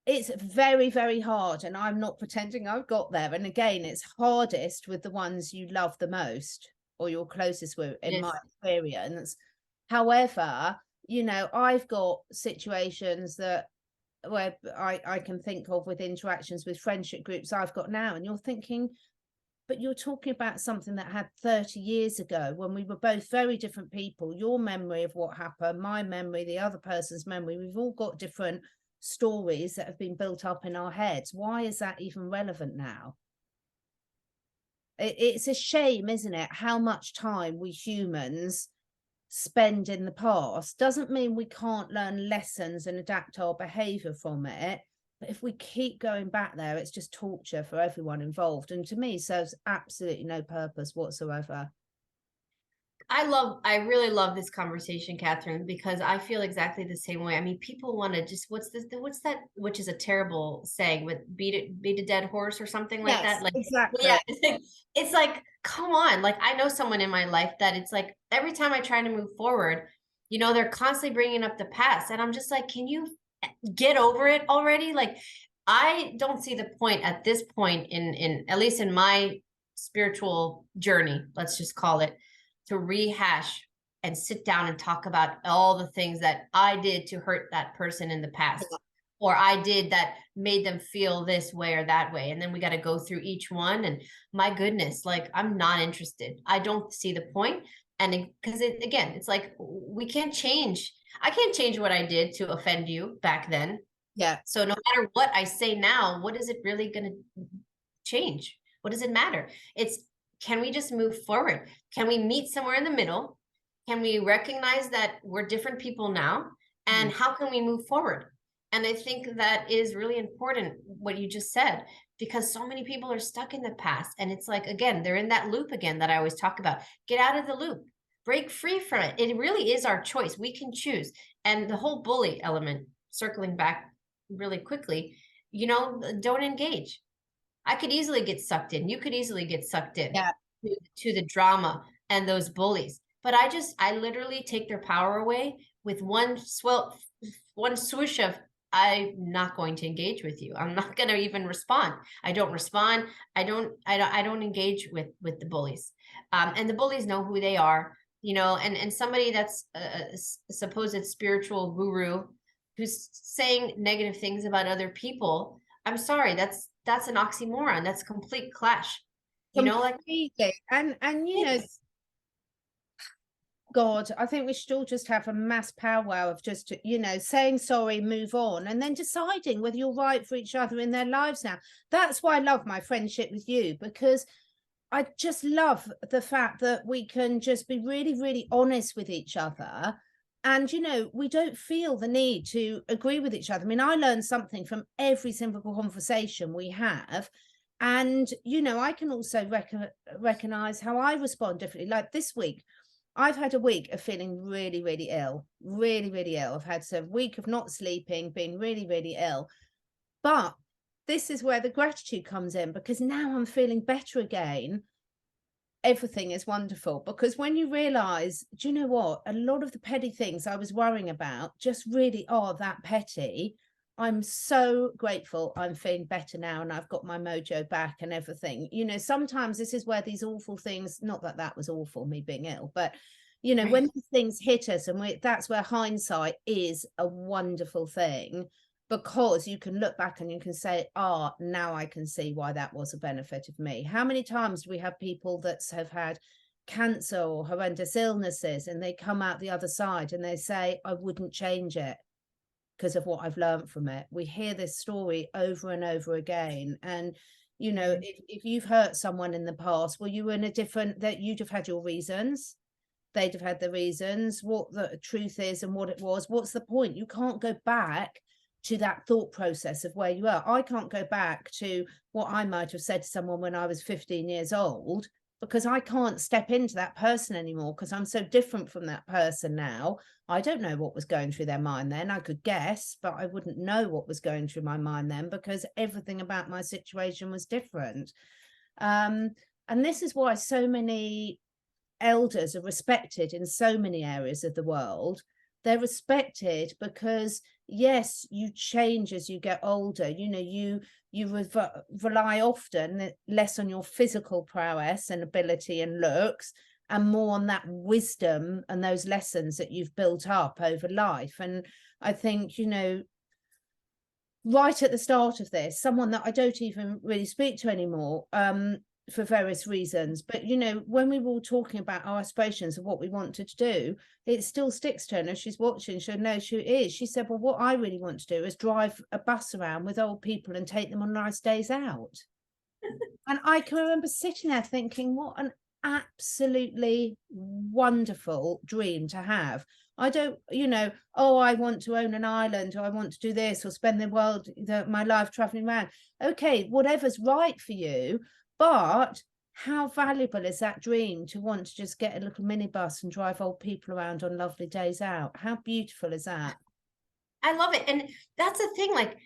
Speaker 2: it's very, very hard, and I'm not pretending I've got there. And again, it's hardest with the ones you love the most or you're closest with, in my experience. However, I've got situations where I can think of with interactions with friendship groups I've got now, and you're thinking, but you're talking about something that had 30 years ago when we were both very different people. Your memory of what happened, my memory, the other person's memory, we've all got different stories that have been built up in our heads. Why is that even relevant now? It's a shame, isn't it, how much time we humans spend in the past. Doesn't mean we can't learn lessons and adapt our behavior from it, but if we keep going back there, it's just torture for everyone involved, and to me serves absolutely no purpose whatsoever.
Speaker 1: I really love this conversation, Catherine, because I feel exactly the same way. I mean, people want to just, what's that, which is a terrible saying, but beat a dead horse or something like
Speaker 2: Yes,
Speaker 1: that. Like,
Speaker 2: exactly.
Speaker 1: yeah, it's like, come on. Like, I know someone in my life that it's like, every time I try to move forward, you know, they're constantly bringing up the past. And I'm just like, can you get over it already? Like, I don't see the point at this point in at least in my spiritual journey, let's just call it, to rehash and sit down and talk about all the things that I did to hurt that person in the past, or I did that made them feel this way or that way. And then we got to go through each one. And my goodness, like, I'm not interested. I don't see the point. And because again, it's like, we can't change. I can't change what I did to offend you back then.
Speaker 2: Yeah.
Speaker 1: So no matter what I say now, what is it really going to change? What does it matter? It's, can we just move forward? Can we meet somewhere in the middle? Can we recognize that we're different people now? And how can we move forward? And I think that is really important, what you just said, because so many people are stuck in the past. And it's like, again, they're in that loop again that I always talk about. Get out of the loop, break free from it. It really is our choice. We can choose. And the whole bully element, circling back really quickly, you know, don't engage. I could easily get sucked in. You could easily get sucked in to the drama and those bullies. But I literally take their power away with one swoosh of, I'm not going to engage with you. I'm not going to even respond. I don't respond. I don't engage with the bullies. And the bullies know who they are, you know, and somebody that's a supposed spiritual guru who's saying negative things about other people. I'm sorry, that's an oxymoron. That's complete clash. You know, like,
Speaker 2: and you know, God, I think we should all just have a mass powwow of just, you know, saying sorry, move on, and then deciding whether you're right for each other in their lives now. That's why I love my friendship with you, because I just love the fact that we can just be really, really honest with each other. And, you know, we don't feel the need to agree with each other. I mean, I learned something from every single conversation we have. And, you know, I can also recognize how I respond differently. Like this week, I've had a week of feeling really, really ill, really, really ill. I've had a week of not sleeping, being really, really ill. But this is where the gratitude comes in, because now I'm feeling better again. Everything is wonderful, because when you realize, do you know what? A lot of the petty things I was worrying about just really are that petty. I'm so grateful I'm feeling better now, and I've got my mojo back and everything. You know, sometimes this is where these awful things, not that that was awful, me being ill, but you know, when these things hit us, and that's where hindsight is a wonderful thing, because you can look back and you can say, now I can see why that was a benefit of me. How many times do we have people that have had cancer or horrendous illnesses, and they come out the other side and they say, I wouldn't change it because of what I've learned from it. We hear this story over and over again. And, you know, if you've hurt someone in the past, well, you were in a different, that you'd have had your reasons. They'd have had the reasons, what the truth is and what it was. What's the point? You can't go back to that thought process of where you are. I can't go back to what I might have said to someone when I was 15 years old, because I can't step into that person anymore, because I'm so different from that person now. I don't know what was going through their mind then. I could guess, but I wouldn't know what was going through my mind then, because everything about my situation was different. And this is why so many elders are respected in so many areas of the world. They're respected because, yes, you change as you get older. You know, you rely often less on your physical prowess and ability and looks, and more on that wisdom and those lessons that you've built up over life. And I think, you know, right at the start of this, someone that I don't even really speak to anymore, for various reasons. But, you know, when we were all talking about our aspirations of what we wanted to do, it still sticks to her. And if she's watching, she'll know she is. She said, well, what I really want to do is drive a bus around with old people and take them on nice days out. And I can remember sitting there thinking, what an absolutely wonderful dream to have. I don't, you know, oh, I want to own an island, or I want to do this, or spend my life traveling around. Okay, whatever's right for you. But how valuable is that dream to want to just get a little minibus and drive old people around on lovely days out? How beautiful is that?
Speaker 1: I love it. And that's the thing, like,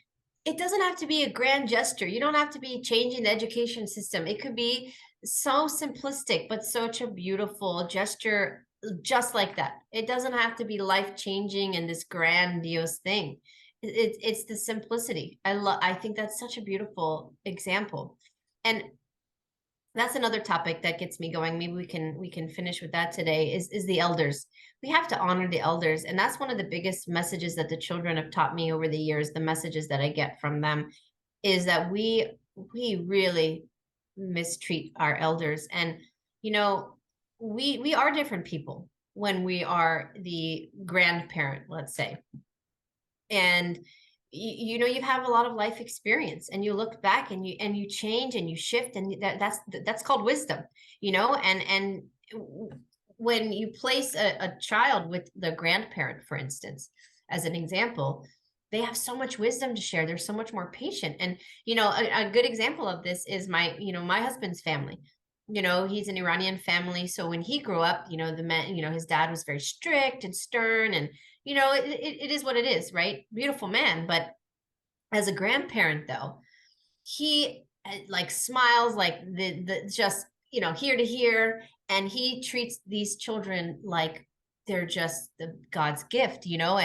Speaker 1: it doesn't have to be a grand gesture. You don't have to be changing the education system. It could be so simplistic, but such a beautiful gesture, just like that. It doesn't have to be life-changing and this grandiose thing. It's the simplicity. I think that's such a beautiful example. And that's another topic that gets me going. Maybe we can finish with that today, is the elders. We have to honor the elders. And that's one of the biggest messages that the children have taught me over the years. The messages that I get from them is that we really mistreat our elders. And, you know, we are different people when we are the grandparent, let's say. And you know, you have a lot of life experience, and you look back and you change and you shift, and that's called wisdom, you know. And when you place a child with the grandparent, for instance, as an example, they have so much wisdom to share. They're so much more patient. And, you know, a good example of this is my husband's family. You know, he's an Iranian family. So when he grew up, you know, his dad was very strict and stern, and, you know, it is what it is, right? Beautiful man. But as a grandparent, though, he like smiles like the just, you know, here to here. And he treats these children like they're just God's gift, you know.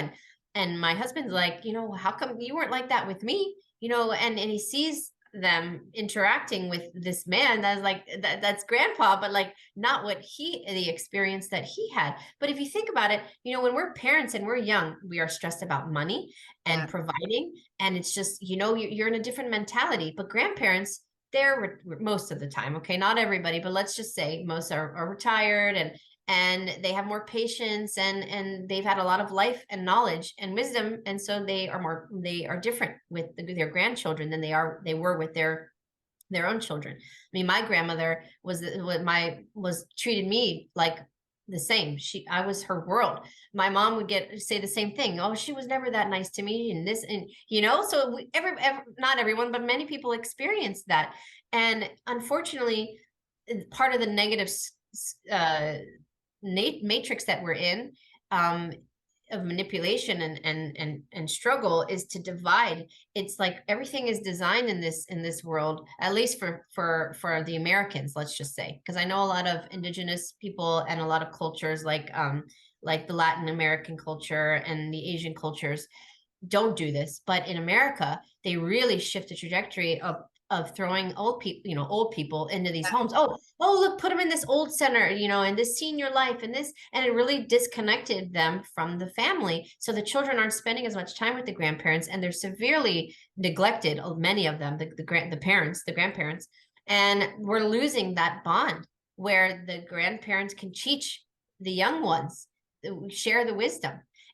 Speaker 1: And my husband's like, you know, how come you weren't like that with me? You know, and he sees them interacting with this man that's like that's grandpa, but like not what the experience that he had. But if you think about it, you know, when we're parents and we're young, we are stressed about money and providing, and it's just, you know, you're in a different mentality. But grandparents, they're most of the time, okay, not everybody, but let's just say most are retired, and they have more patience, and they've had a lot of life and knowledge and wisdom, and so they are different with their grandchildren than they were with their own children. I mean, my grandmother was treated me like the same. I was her world. My mom would say the same thing. Oh, she was never that nice to me, and this, and, you know, so not everyone, but many people experience that. And unfortunately, part of the negative matrix that we're in, of manipulation and struggle, is to divide. It's like everything is designed in this world, at least for the Americans, let's just say, because I know a lot of indigenous people and a lot of cultures, like the Latin American culture and the Asian cultures, don't do this. But in America, they really shift the trajectory of throwing old people into these homes. Oh, look, put them in this old center, you know, and this senior life, and it really disconnected them from the family. So the children aren't spending as much time with the grandparents, and they're severely neglected, many of them, the grandparents, and we're losing that bond where the grandparents can teach the young ones, share the wisdom.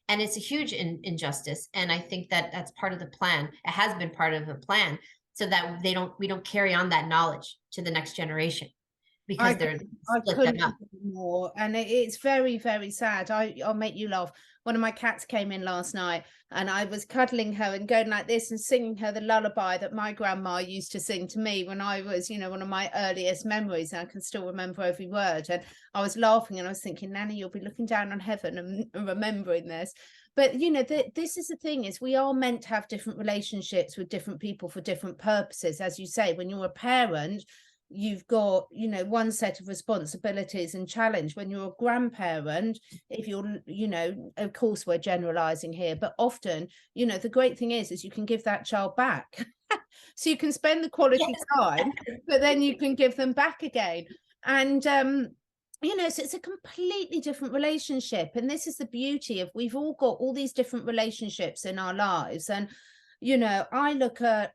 Speaker 1: And it's a huge injustice. And I think that that's part of the plan. It has been part of the plan, so that we don't carry on that knowledge to the next generation, because they're split them up
Speaker 2: more. And it's very, very sad. I'll make you laugh. One of my cats came in last night, and I was cuddling her and going like this and singing her the lullaby that my grandma used to sing to me when I was, you know, one of my earliest memories. And I can still remember every word. And I was laughing, and I was thinking, Nanny, you'll be looking down on heaven and remembering this. But, you know, this is the thing, is we are meant to have different relationships with different people for different purposes. As you say, when you're a parent, you've got, you know, one set of responsibilities and challenge. When you're a grandparent, if you're, you know, of course we're generalizing here, but often, you know, the great thing is you can give that child back. So you can spend the quality time, but then you can give them back again. And you know, so it's a completely different relationship. And this is the beauty of, we've all got all these different relationships in our lives. And, you know, I look at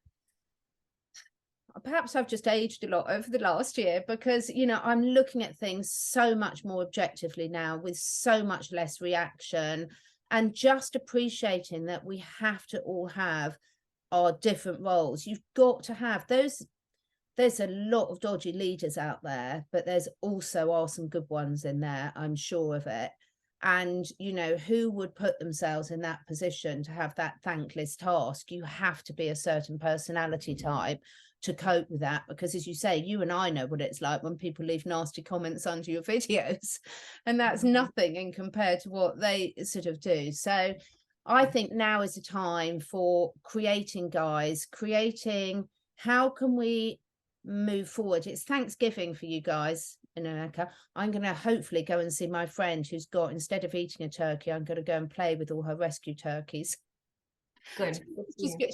Speaker 2: perhaps I've just aged a lot over the last year, because, you know, I'm looking at things so much more objectively now, with so much less reaction, and just appreciating that we have to all have our different roles. You've got to have those. There's a lot of dodgy leaders out there, but there's also are some good ones in there, I'm sure of it. And, you know, who would put themselves in that position to have that thankless task? You have to be a certain personality type to cope with that, because, as you say, you and I know what it's like when people leave nasty comments under your videos, and that's nothing in compared to what they sort of do. So I think now is the time for creating how can we move forward. It's Thanksgiving for you guys in America. I'm going to hopefully go and see my friend who's got, instead of eating a turkey, I'm going to go and play with all her rescue turkeys.
Speaker 1: Good.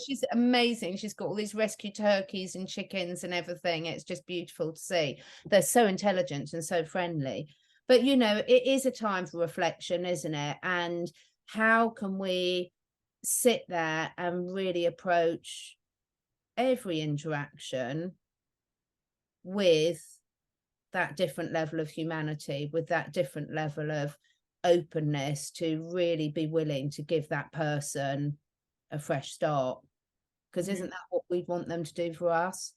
Speaker 2: She's amazing. She's got all these rescue turkeys and chickens and everything. It's just beautiful to see. They're so intelligent and so friendly. But, you know, it is a time for reflection, isn't it? And how can we sit there and really approach every interaction with that different level of humanity, with that different level of openness, to really be willing to give that person a fresh start? Because isn't that what we want them to do for us?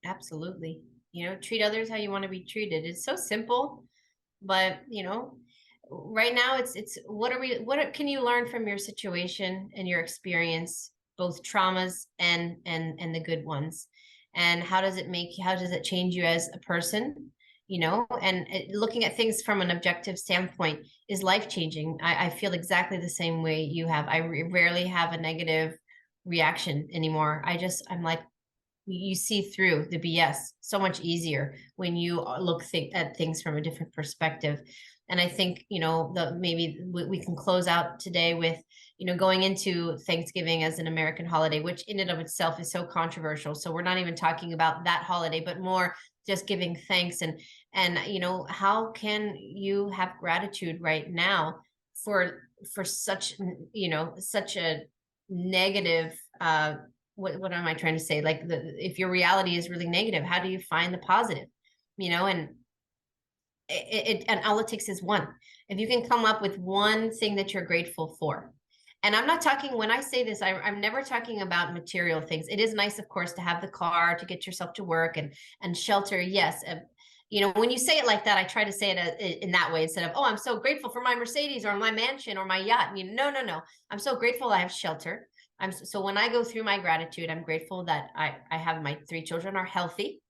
Speaker 1: Absolutely. You know, treat others how you want to be treated. It's so simple, but, you know, right now it's what can you learn from your situation and your experience, both traumas and the good ones? And how does it change you as a person? You know, and looking at things from an objective standpoint is life changing. I feel exactly the same way you have. I rarely have a negative reaction anymore. I'm like, you see through the BS so much easier when you look at things from a different perspective. And I think, you know, maybe we can close out today with, you know, going into Thanksgiving as an American holiday, which in and of itself is so controversial. So we're not even talking about that holiday, but more just giving thanks. And, you know, how can you have gratitude right now for such, you know, such a negative, what am I trying to say? Like, if your reality is really negative, how do you find the positive? You know, and and all it takes is one. If you can come up with one thing that you're grateful for. And I'm not talking, when I say this, I'm never talking about material things. It is nice, of course, to have the car to get yourself to work and shelter. Yes. You know, when you say it like that, I try to say it in that way, instead of, oh, I'm so grateful for my Mercedes or my mansion or my yacht. And no. I'm so grateful I have shelter. So when I go through my gratitude, I'm grateful that I have my 3 children are healthy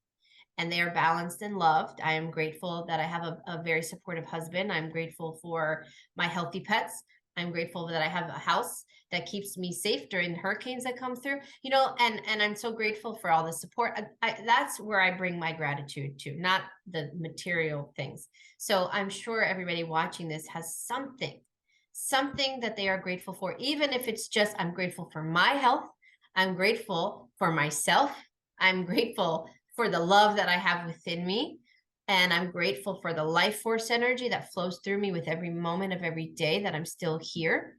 Speaker 1: and they are balanced and loved. I am grateful that I have a very supportive husband. I'm grateful for my healthy pets. I'm grateful that I have a house that keeps me safe during hurricanes that come through, you know, and I'm so grateful for all the support. That's where I bring my gratitude to, not the material things. So I'm sure everybody watching this has something that they are grateful for, even if it's just, I'm grateful for my health. I'm grateful for myself. I'm grateful for the love that I have within me. And I'm grateful for the life force energy that flows through me with every moment of every day that I'm still here.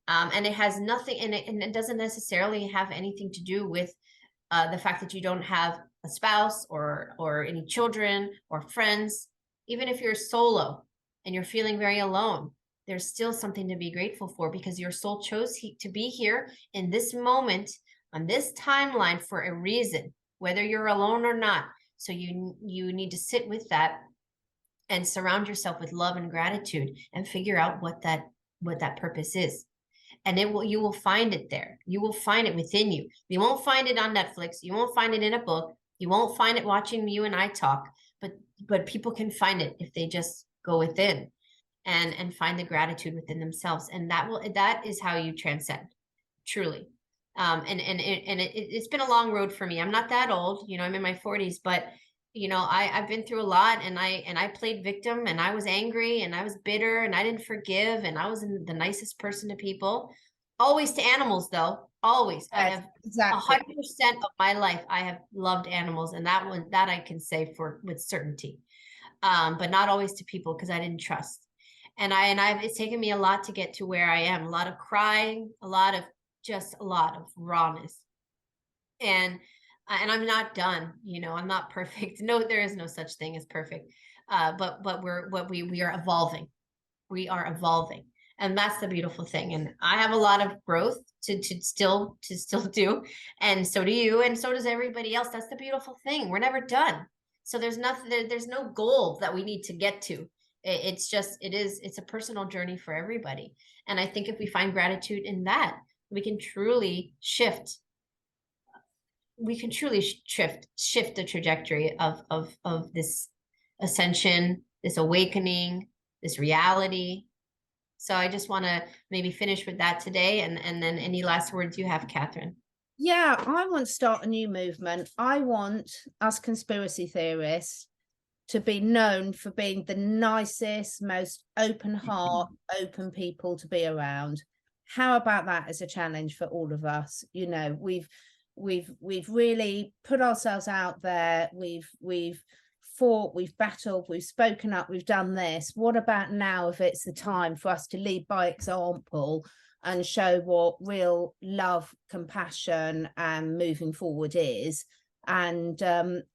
Speaker 1: And it has nothing in it, and it doesn't necessarily have anything to do with the fact that you don't have a spouse or any children or friends. Even if you're solo and you're feeling very alone, there's still something to be grateful for, because your soul chose to be here in this moment on this timeline for a reason, whether you're alone or not. So you need to sit with that and surround yourself with love and gratitude and figure out what that purpose is. And you will find it there. You will find it within you. You won't find it on Netflix. You won't find it in a book. You won't find it watching you and I talk, but people can find it if they just go within and find the gratitude within themselves. And that is how you transcend, truly. It's been a long road for me. I'm not that old, you know, I'm in my 40s, but you know, I've been through a lot, and I played victim, and I was angry, and I was bitter, and I didn't forgive, and I wasn't the nicest person to people. Always to animals, though. Always. Yes, I have exactly 100% of my life. I have loved animals, and that I can say with certainty. But not always to people, because I didn't trust. It's taken me a lot to get to where I am. A lot of crying, a lot of rawness. And and I'm not done. You know, I'm not perfect. No, there is no such thing as perfect. But we are evolving. We are evolving, and that's the beautiful thing. And I have a lot of growth to still do, and so do you, and so does everybody else. That's the beautiful thing. We're never done. So there's nothing. There's no goal that we need to get to. It's a personal journey for everybody. And I think if we find gratitude in that, we can truly shift. We can truly shift the trajectory of this ascension, this awakening, this reality. So I just want to maybe finish with that today. And then any last words you have, Catherine?
Speaker 2: Yeah, I want to start a new movement. I want us conspiracy theorists to be known for being the nicest, most open heart, open people to be around. How about that as a challenge for all of us? You know, we've really put ourselves out there. We've fought, we've battled, we've spoken up, we've done this. What about now if it's the time for us to lead by example and show what real love, compassion, and moving forward is? And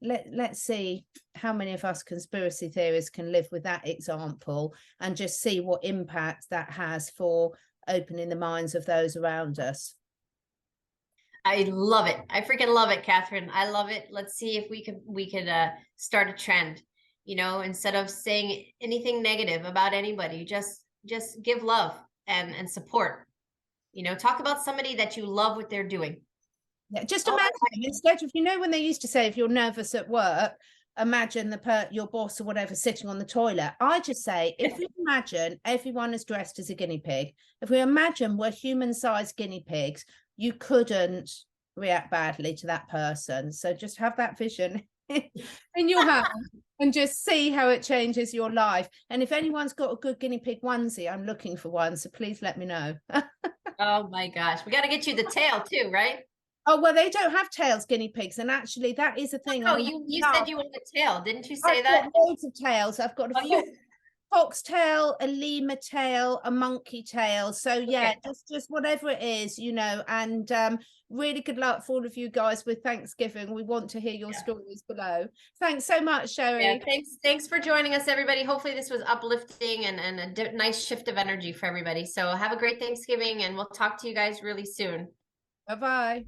Speaker 2: let's see how many of us conspiracy theorists can live with that example and just see what impact that has for opening the minds of those around us.
Speaker 1: I love it. I freaking love it, Catherine. I love it. Let's see if we could start a trend. You know, instead of saying anything negative about anybody, just give love and support. You know, talk about somebody that you love what they're doing.
Speaker 2: Yeah, just imagine instead of, you know, when they used to say if you're nervous at work, imagine your boss or whatever sitting on the toilet. I just say if we imagine everyone is dressed as a guinea pig, if we imagine we're human-sized guinea pigs, you couldn't react badly to that person. So just have that vision in your hand and just see how it changes your life. And if anyone's got a good guinea pig onesie, I'm looking for one, so please let me know.
Speaker 1: Oh my gosh, we got to get you the tail too, right?
Speaker 2: Oh, well, they don't have tails, guinea pigs, and actually that is a thing.
Speaker 1: No, you said you want a tail, didn't you say
Speaker 2: I've
Speaker 1: that?
Speaker 2: got loads of tails. I've got a fox tail, a lemur tail, a monkey tail. So yeah,
Speaker 1: Okay.
Speaker 2: just whatever it is, you know. And really good luck for all of you guys with Thanksgiving. We want to hear your stories below. Thanks so much, Sherri.
Speaker 1: Yeah, thanks for joining us, everybody. Hopefully this was uplifting and a nice shift of energy for everybody. So have a great Thanksgiving, and we'll talk to you guys really soon.
Speaker 2: Bye-bye.